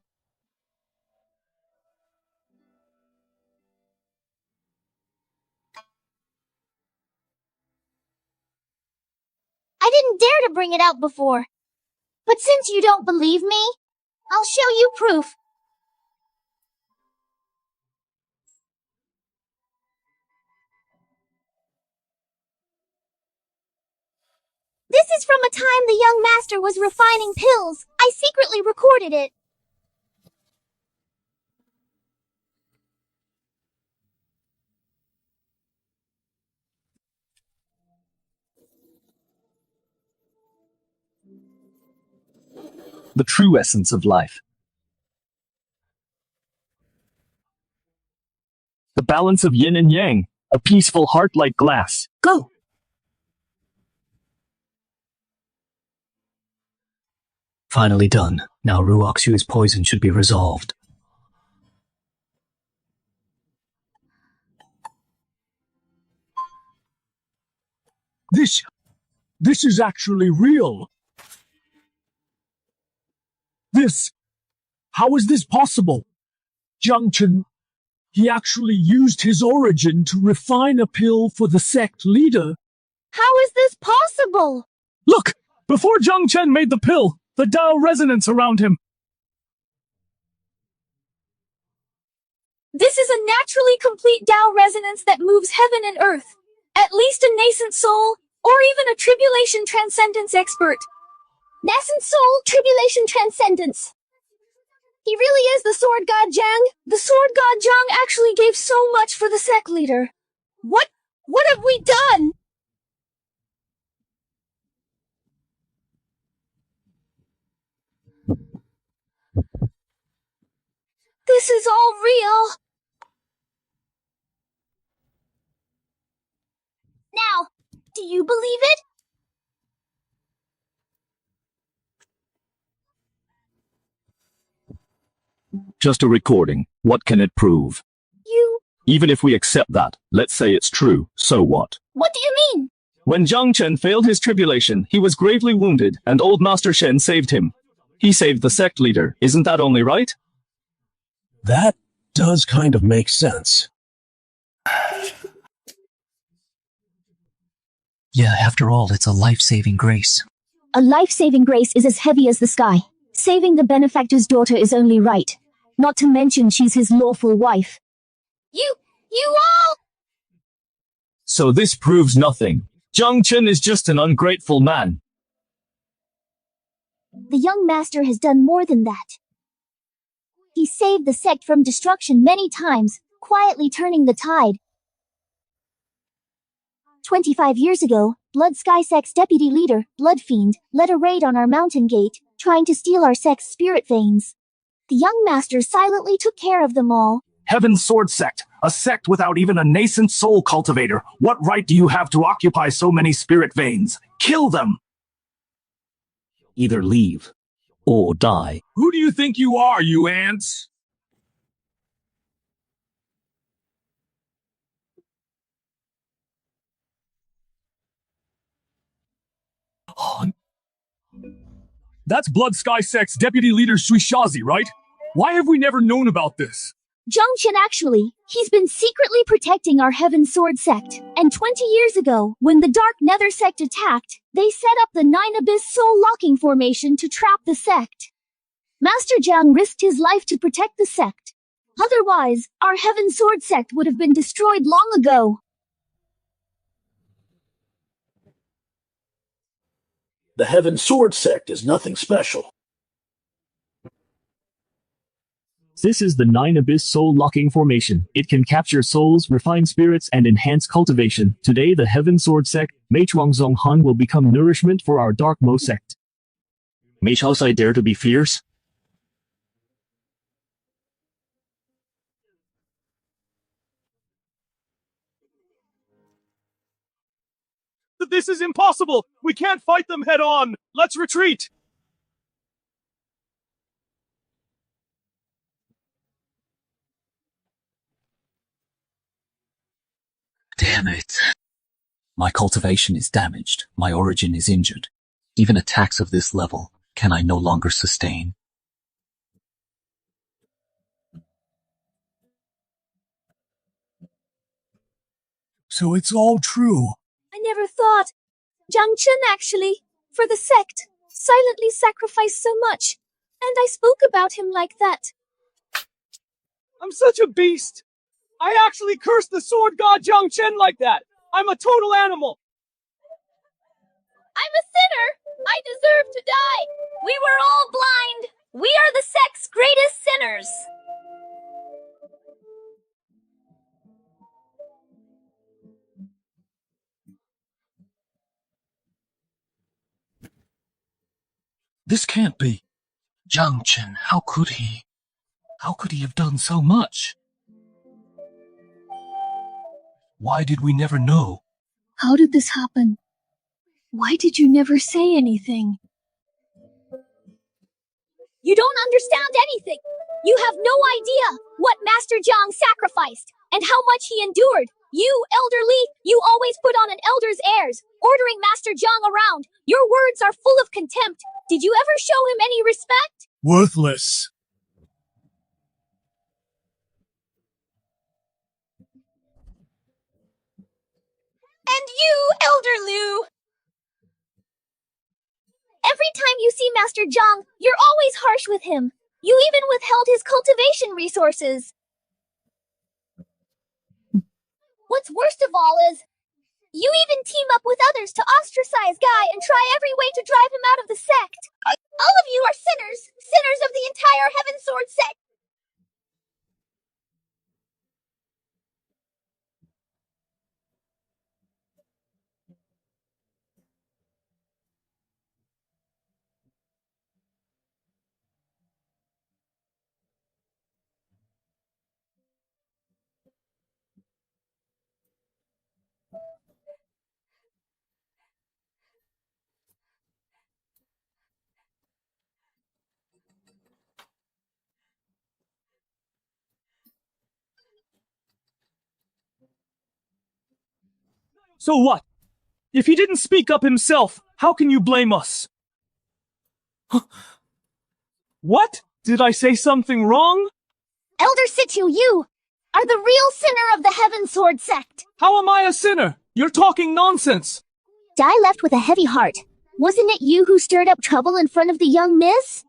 I didn't dare to bring it out before. But since you don't believe me, I'll show you proof. This is from a time the young master was refining pills. I secretly recorded it. The true essence of life. The balance of yin and yang, a peaceful heart like glass. Go! Finally done. Now Ruoxue's poison should be resolved. This is actually real. How is this possible? Jiang Chen, he actually used his origin to refine a pill for the sect leader. How is this possible? Look, before Jiang Chen made the pill, the Tao resonance around him. This is a naturally complete Tao resonance that moves heaven and earth. At least a nascent soul, or even a tribulation transcendence expert. Nascent soul, tribulation transcendence. He really is the sword god Jiang. The sword god Jiang actually gave so much for the sect leader. What have we done? This is all real. Now, do you believe it? Just a recording. What can it prove? Even if we accept that, let's say it's true, so what? What do you mean? When Jiang Chen failed his tribulation, he was gravely wounded, and old Master Shen saved him. He saved the sect leader, isn't that only right? That does kind of make sense. Yeah, after all, it's a life-saving grace. A life-saving grace is as heavy as the sky. Saving the benefactor's daughter is only right. Not to mention she's his lawful wife. You all! So this proves nothing. Jiang Chen is just an ungrateful man. The young master has done more than that. He saved the sect from destruction many times, quietly turning the tide. 25 years ago, Blood Sky Sect's deputy leader, Blood Fiend, led a raid on our mountain gate, trying to steal our sect's spirit veins. The young master silently took care of them all. Heaven Sword Sect, a sect without even a nascent soul cultivator. What right do you have to occupy so many spirit veins? Kill them! Either leave or die. Who do you think you are, you ants? That's Blood Sky Sect's deputy leader Suishazi, right? Why have we never known about this? Jiang Chen actually, he's been secretly protecting our Heaven Sword sect. And 20 years ago, when the Dark Nether sect attacked, they set up the Nine Abyss Soul Locking Formation to trap the sect. Master Jiang risked his life to protect the sect. Otherwise, our Heaven Sword sect would have been destroyed long ago. The Heaven Sword sect is nothing special. This is the Nine Abyss Soul Locking Formation. It can capture souls, refine spirits, and enhance cultivation. Today, the Heaven Sword sect, Meichuang Han, will become nourishment for our Dark Mo sect. Meichuang I dare to be fierce? This is impossible! We can't fight them head on! Let's retreat! Damn it. My cultivation is damaged. My origin is injured. Even attacks of this level can I no longer sustain. So it's all true. I never thought. Jiang Chen actually, for the sect, silently sacrificed so much. And I spoke about him like that. I'm such a beast! I actually cursed the sword god Jiang Chen like that! I'm a total animal! I'm a sinner! I deserve to die! We were all blind! We are the sect's greatest sinners! This can't be. Jiang Chen, how could he? How could he have done so much? Why did we never know? How did this happen? Why did you never say anything? You don't understand anything! You have no idea what Master Jiang sacrificed and how much he endured! You, elderly, you always put on an elder's airs, ordering Master Jiang around. Your words are full of contempt. Did you ever show him any respect? Worthless. And you, Elder Liu! Every time you see Master Jiang, you're always harsh with him. You even withheld his cultivation resources. What's worst of all is, you even team up with others to ostracize Guy and try every way to drive him out of the sect. All of you are sinners, sinners of the entire Heaven Sword sect. So what? If he didn't speak up himself, how can you blame us? What? Did I say something wrong? Elder Situ, you are the real sinner of the Heaven Sword sect. How am I a sinner? You're talking nonsense. Dai left with a heavy heart. Wasn't it you who stirred up trouble in front of the young miss?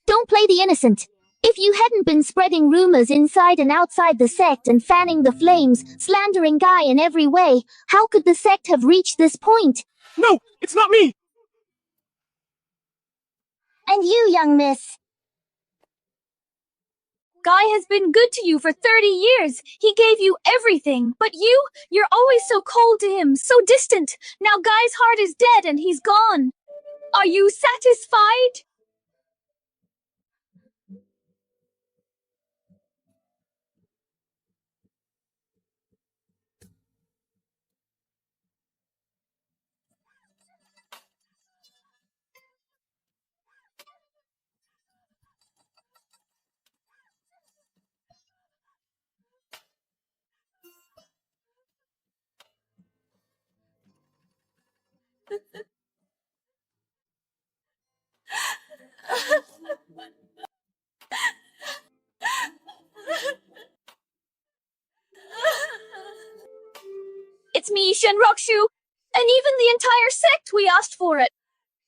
Don't play the innocent. If you hadn't been spreading rumors inside and outside the sect and fanning the flames, slandering Guy in every way, how could the sect have reached this point? No, it's not me! And you, young miss? Guy has been good to you for 30 years. He gave you everything. But you're always so cold to him, so distant. Now Guy's heart is dead and he's gone. Are you satisfied? It's me, Shen Ruoxue, and even the entire sect, we asked for it.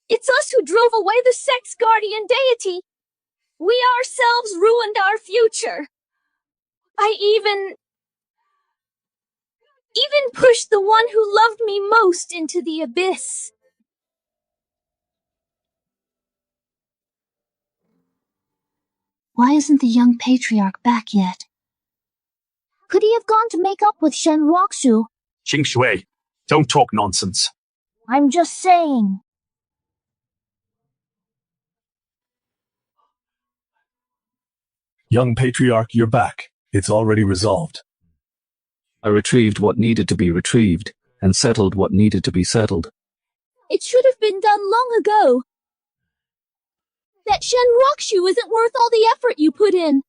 It's us who drove away the sect's guardian deity. We ourselves ruined our future. I even pushed the one who loved me most into the abyss. Why isn't the young patriarch back yet? Could he have gone to make up with Shen Ruoxue? Qing Shui, don't talk nonsense. I'm just saying. Young patriarch, you're back. It's already resolved. I retrieved what needed to be retrieved. and settled what needed to be settled. It should have been done long ago. That Shen Ruoxue isn't worth all the effort you put in.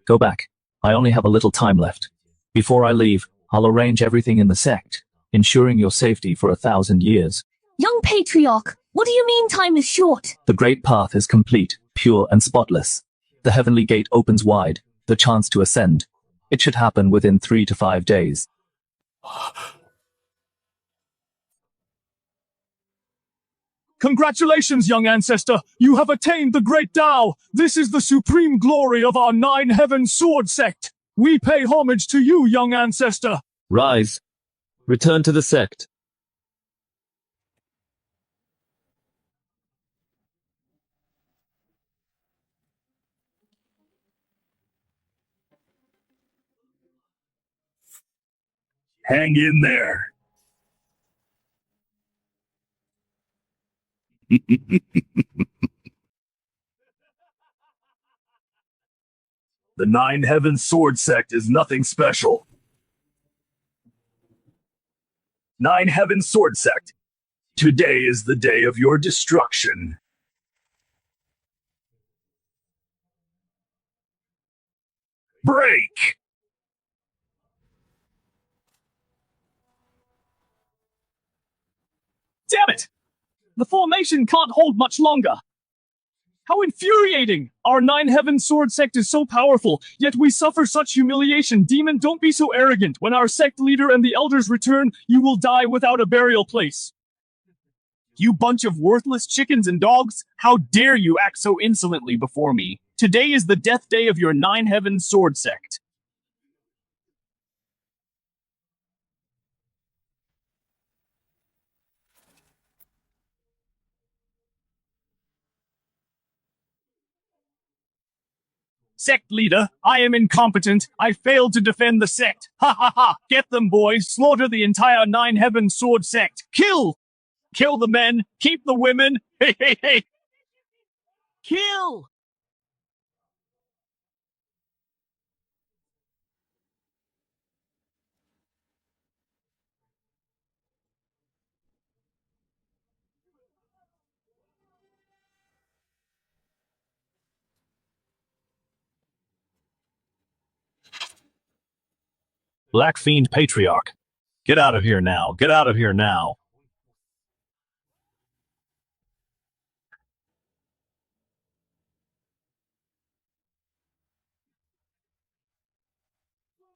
Go back. I only have a little time left. Before I leave, I'll arrange everything in the sect, ensuring your safety for 1,000 years. Young Patriarch, what do you mean time is short? The great path is complete, pure and spotless. The heavenly gate opens wide, the chance to ascend. It should happen within 3 to 5 days. Congratulations, young ancestor! You have attained the great Tao! This is the supreme glory of our Nine Heaven Sword sect! We pay homage to you, young ancestor! Rise. Return to the sect. Hang in there. The Nine Heaven Sword sect is nothing special. Nine Heaven Sword sect, today is the day of your destruction. Break! Damn it! The formation can't hold much longer. How infuriating! Our Nine Heaven Sword sect is so powerful, yet we suffer such humiliation. Demon, don't be so arrogant. When our sect leader and the elders return, you will die without a burial place. You bunch of worthless chickens and dogs! How dare you act so insolently before me? Today is the death day of your Nine Heaven Sword sect. Sect leader, I am incompetent. I failed to defend the sect. Ha ha ha! Get them, boys! Slaughter the entire Nine Heaven Sword sect! Kill! Kill the men! Keep the women! Hey, hey, hey! Kill! Black Fiend Patriarch. Get out of here now. Get out of here now.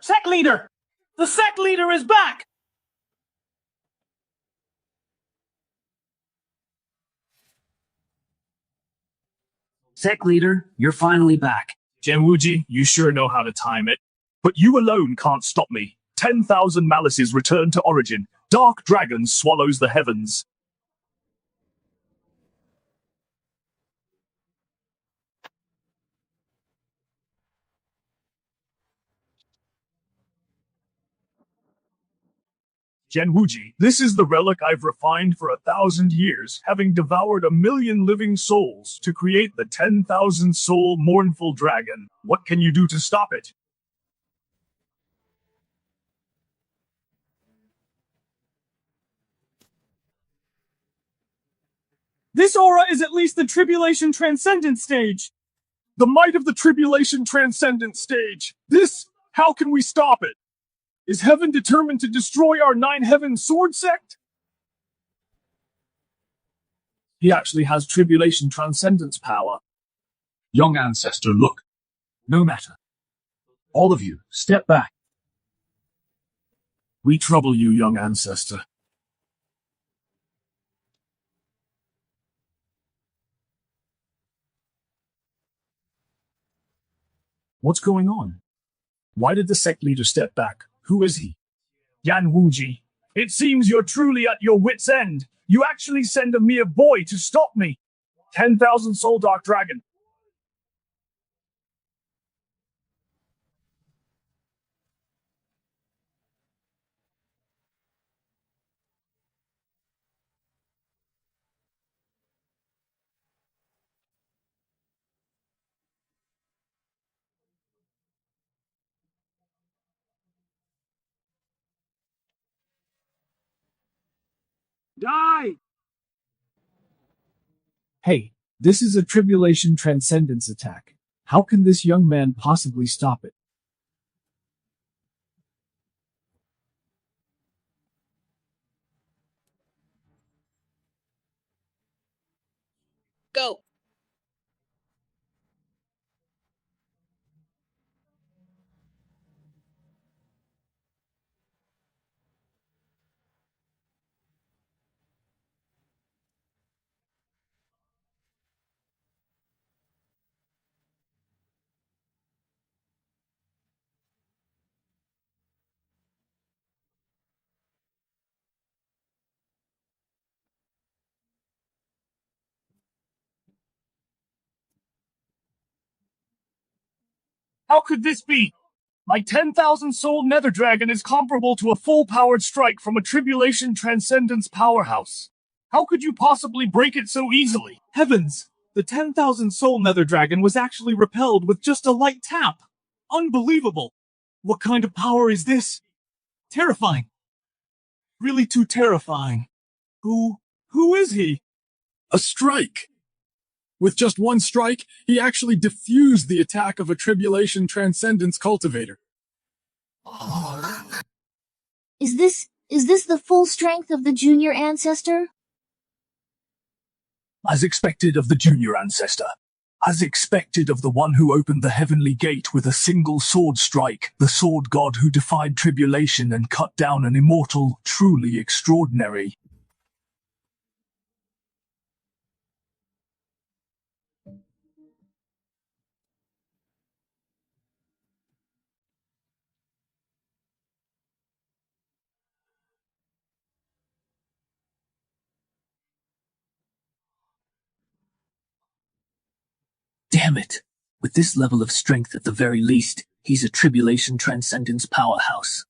Sect leader! The sect leader is back! Sect leader, you're finally back. Jiang, you sure know how to time it. But you alone can't stop me. 10,000 malices return to origin. Dark dragon swallows the heavens. Jiang, this is the relic I've refined for 1,000 years, having devoured 1,000,000 living souls to create the 10,000 soul mournful dragon. What can you do to stop it? This aura is at least the Tribulation Transcendent stage. The might of the Tribulation Transcendent stage. This, how can we stop it? Is heaven determined to destroy our Nine Heaven Sword sect? He actually has Tribulation Transcendence power. Young ancestor, look. No matter. All of you, step back. We trouble you, young ancestor. What's going on? Why did the sect leader step back? Who is he? Jiang, it seems you're truly at your wit's end. You actually send a mere boy to stop me. 10,000 soul dark dragon. Die! Hey, this is a Tribulation Transcendence attack. How can this young man possibly stop it? Go. How could this be? My 10,000 soul nether dragon is comparable to a full-powered strike from a Tribulation Transcendence powerhouse. How could you possibly break it so easily? Heavens! The 10,000 soul nether dragon was actually repelled with just a light tap. Unbelievable! What kind of power is this? Terrifying. Really too terrifying. Who is he? A strike! With just one strike, he actually diffused the attack of a Tribulation Transcendence cultivator. Is this the full strength of the junior ancestor? As expected of the junior ancestor. As expected of the one who opened the heavenly gate with a single sword strike, the sword god who defied tribulation and cut down an immortal, truly extraordinary. Damn it! With this level of strength at the very least, he's a Tribulation Transcendence powerhouse.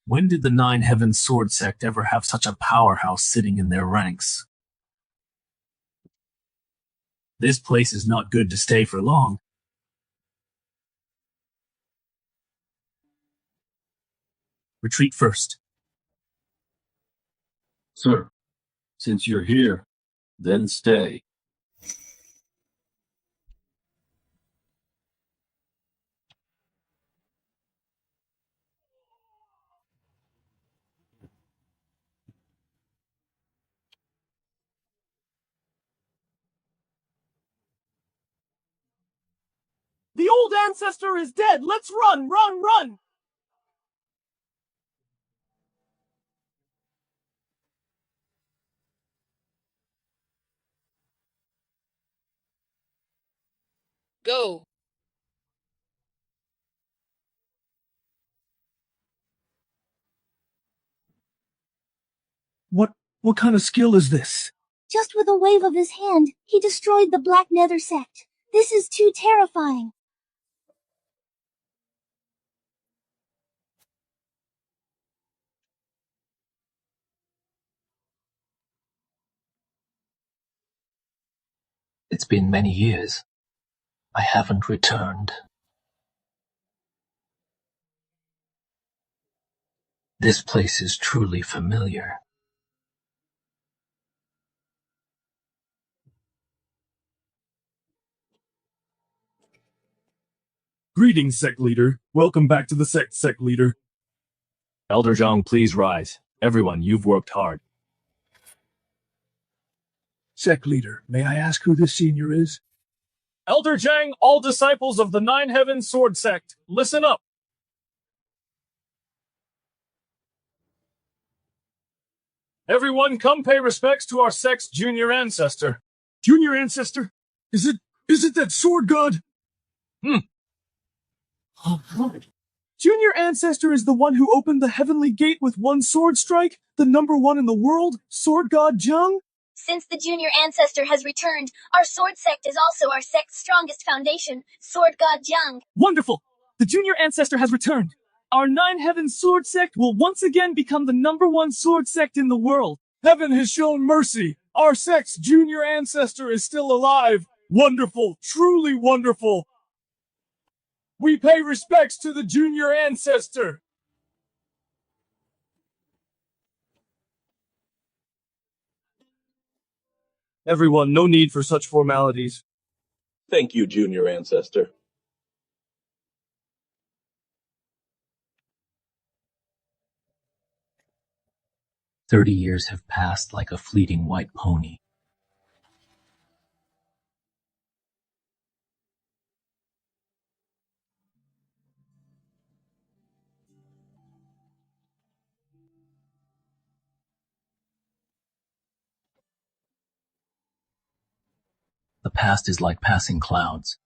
When did the Nine Heavens Sword Sect ever have such a powerhouse sitting in their ranks? This place is not good to stay for long. Retreat first. Sir, since you're here, then stay. The old ancestor is dead! Let's run, run, run! Go. What kind of skill is this? Just with a wave of his hand, he destroyed the Black Nether sect. This is too terrifying. It's been many years. I haven't returned. This place is truly familiar. Greetings, sect leader. Welcome back to the sect leader. Elder Jiang, please rise. Everyone, you've worked hard. Sect leader, may I ask who this senior is? Elder Jiang, all disciples of the Nine Heavens Sword Sect, listen up. Everyone, come pay respects to our sect's junior ancestor. Junior ancestor? Is it that sword god? Junior ancestor is the one who opened the heavenly gate with one sword strike, the #1 in the world, sword god Jiang? Since the junior ancestor has returned, our sword sect is also our sect's strongest foundation, sword god Jiang. Wonderful! The junior ancestor has returned. Our Nine Heavens Sword Sect will once again become the #1 sword sect in the world. Heaven has shown mercy. Our sect's junior ancestor is still alive. Wonderful, truly wonderful. We pay respects to the junior ancestor. Everyone, no need for such formalities. Thank you, Junior Ancestor. "30 years have passed like a fleeting white pony. The past is like passing clouds.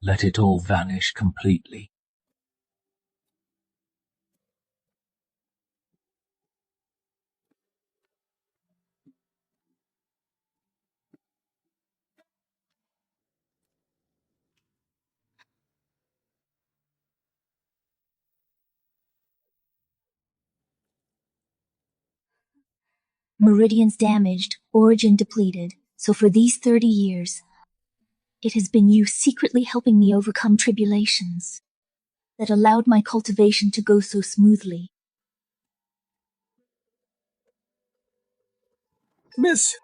Let it all vanish completely. Meridians damaged, origin depleted. So for these 30 years, it has been you secretly helping me overcome tribulations that allowed my cultivation to go so smoothly. Miss!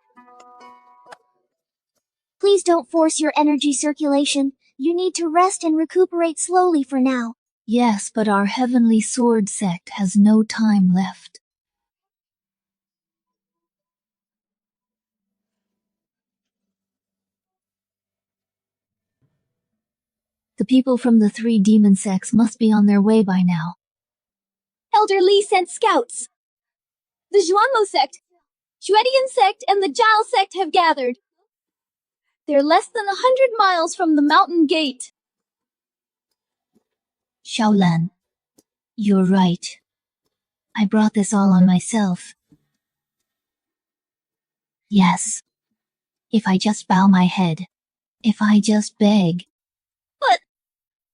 Please don't force your energy circulation. You need to rest and recuperate slowly for now. Yes, but our Heavenly Sword sect has no time left. The people from the 3 demon sects must be on their way by now. Elder Li sent scouts. The Zhuanmo sect, Shuedian sect, and the Jiao sect have gathered. They're less than 100 miles from the mountain gate. Xiaolan, you're right. I brought this all on myself. Yes. If I just bow my head. If I just beg. But,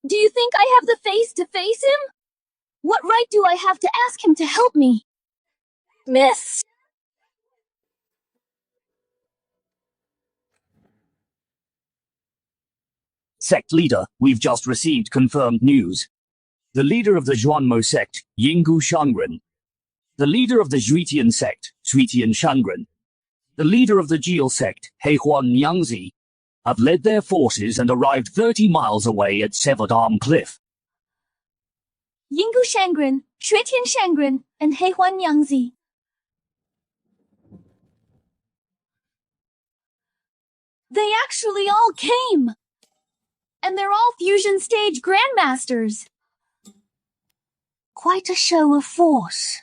do you think I have the face to face him? What right do I have to ask him to help me? Miss. Sect leader, we've just received confirmed news. The leader of the Zhuanmo sect, Yinggu Shangren. The leader of the Zhuitian sect, Zhuitian Shangren. The leader of the Jiao sect, Heihuan Yangzi, have led their forces and arrived 30 miles away at Severed Arm Cliff. Yinggu Shangren, Shuetian Shangren, and Heihuan Yangzi. They actually all came! And they're all fusion stage grandmasters. Quite a show of force.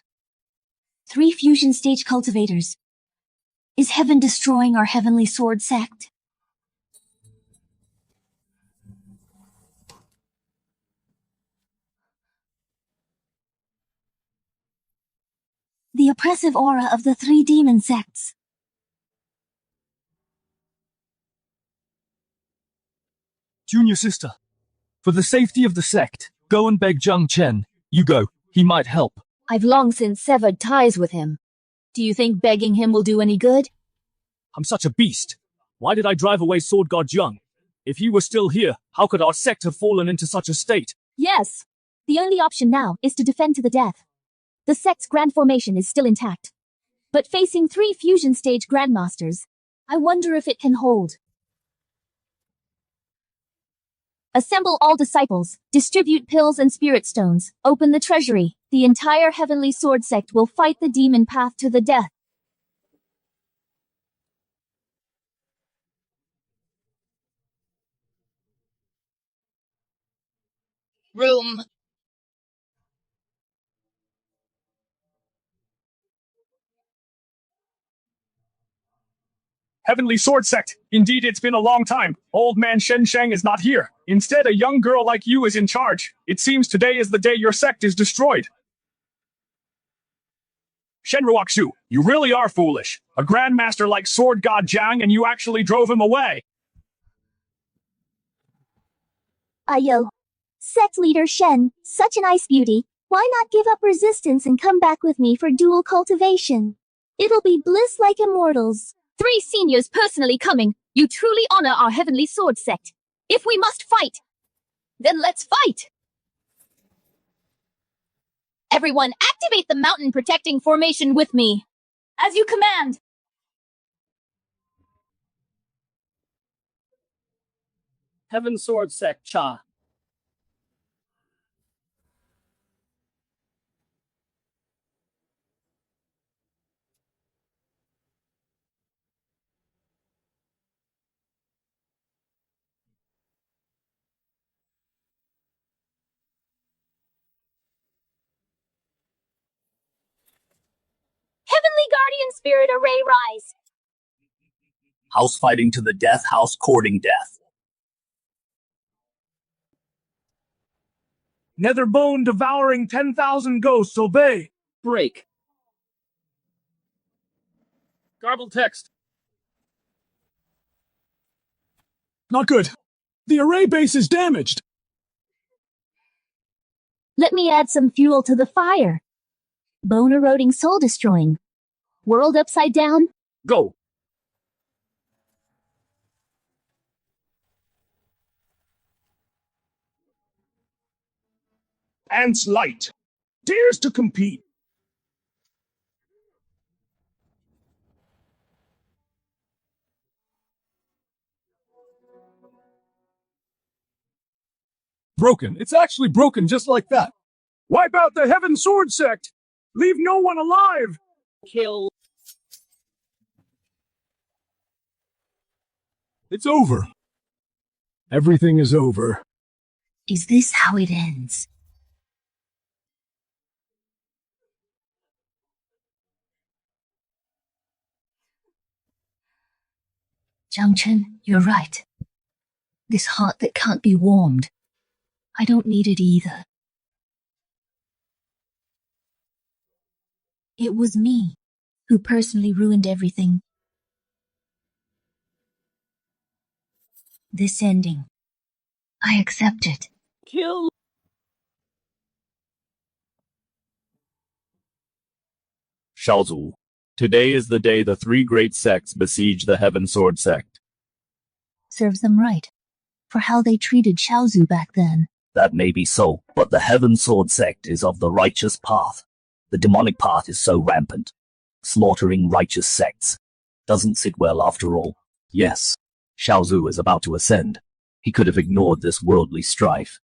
3 fusion stage cultivators. Is heaven destroying our Heavenly Sword sect? The oppressive aura of the 3 demon sects. Junior sister, for the safety of the sect, go and beg Jiang Chen. You go. He might help. I've long since severed ties with him. Do you think begging him will do any good? I'm such a beast. Why did I drive away Sword God Jiang? If he were still here, how could our sect have fallen into such a state? Yes. The only option now is to defend to the death. The sect's grand formation is still intact. But facing 3 fusion stage grandmasters, I wonder if it can hold. Assemble all disciples, distribute pills and spirit stones, open the treasury. The entire Heavenly Sword sect will fight the demon path to the death. Room. Heavenly Sword Sect. Indeed, it's been a long time. Old man Shen Shang is not here. Instead, a young girl like you is in charge. It seems today is the day your sect is destroyed. Shen Ruoxue, you really are foolish. A grandmaster like Sword God Jiang and you actually drove him away. Ayo. Sect leader Shen, such an ice beauty. Why not give up resistance and come back with me for dual cultivation? It'll be bliss like immortals. 3 seniors personally coming. You truly honor our Heavenly Sword sect. If we must fight, then let's fight! Everyone, activate the mountain protecting formation with me. As you command. Heaven Sword Sect Cha. Heavenly Guardian Spirit Array rise. House fighting to the death, house courting death. Netherbone devouring 10,000 ghosts, obey. Break. Garbled text. Not good. The array base is damaged. Let me add some fuel to the fire. Bone eroding, soul destroying. World upside down. Go. Ants light. Dares to compete. Broken. It's actually broken just like that. Wipe out the Heaven Sword Sect. Leave no one alive. Kill. It's over. Everything is over. Is this how it ends? Jiang Chen, you're right. This heart that can't be warmed. I don't need it either. It was me who personally ruined everything. This ending. I accept it. Kill. Shaozu. Today is the day the three great sects besiege the Heaven Sword Sect. Serves them right. For how they treated Shaozu back then. That may be so, but the Heaven Sword Sect is of the righteous path. The demonic path is so rampant. Slaughtering righteous sects doesn't sit well after all. Yes, Shaozu is about to ascend. He could have ignored this worldly strife.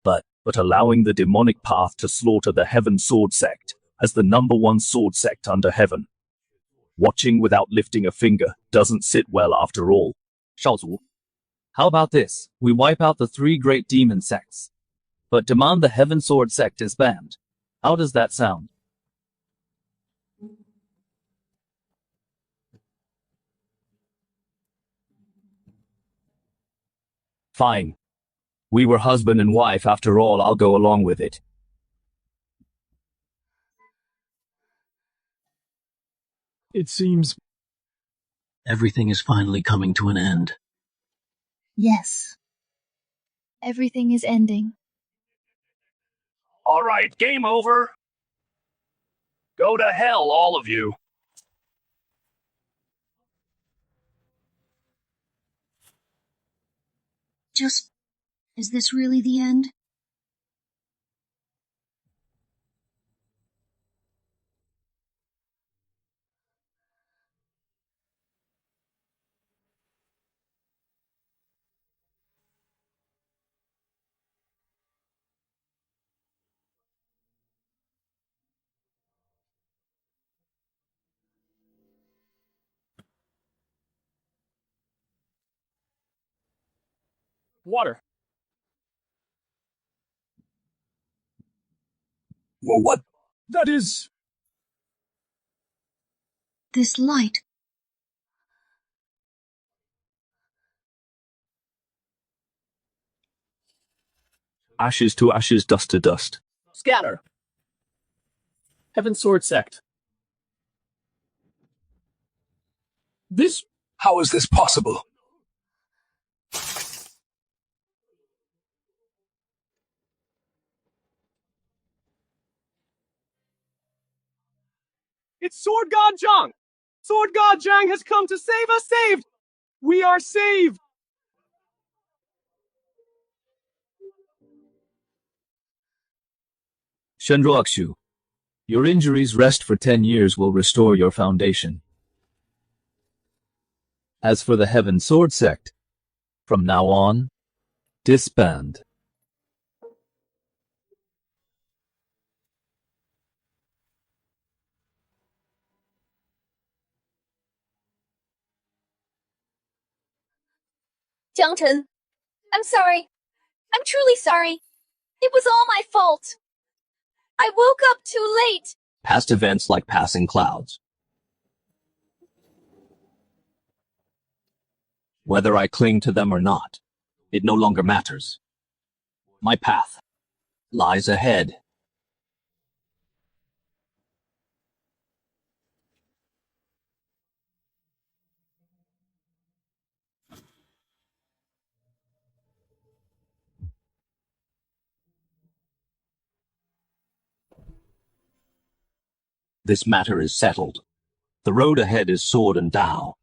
But allowing the demonic path to slaughter the Heaven Sword Sect as the #1 sword sect under heaven. Watching without lifting a finger doesn't sit well after all. Shaozu, how about this? We wipe out the three great demon sects, but demand the Heaven Sword Sect is banned. How does that sound? Fine. We were husband and wife after all, I'll go along with it. It seems everything is finally coming to an end. Yes. Everything is ending. All right, game over. Go to hell, all of you. Is this really the end? Water. Well, what? That is... This light. Ashes to ashes, dust to dust. Scatter. Heaven Sword Sect. This... How is this possible? It's Sword God Jiang! Sword God Jiang has come to save us! Saved! We are saved! Shen Ruoxue, Your injuries rest for 10 years will restore your foundation. As for the Heaven Sword Sect, from now on, disband. Jiang Chen, I'm sorry. I'm truly sorry. It was all my fault. I woke up too late. Past events like passing clouds. Whether I cling to them or not, it no longer matters. My path lies ahead. This matter is settled. The road ahead is sword and Tao.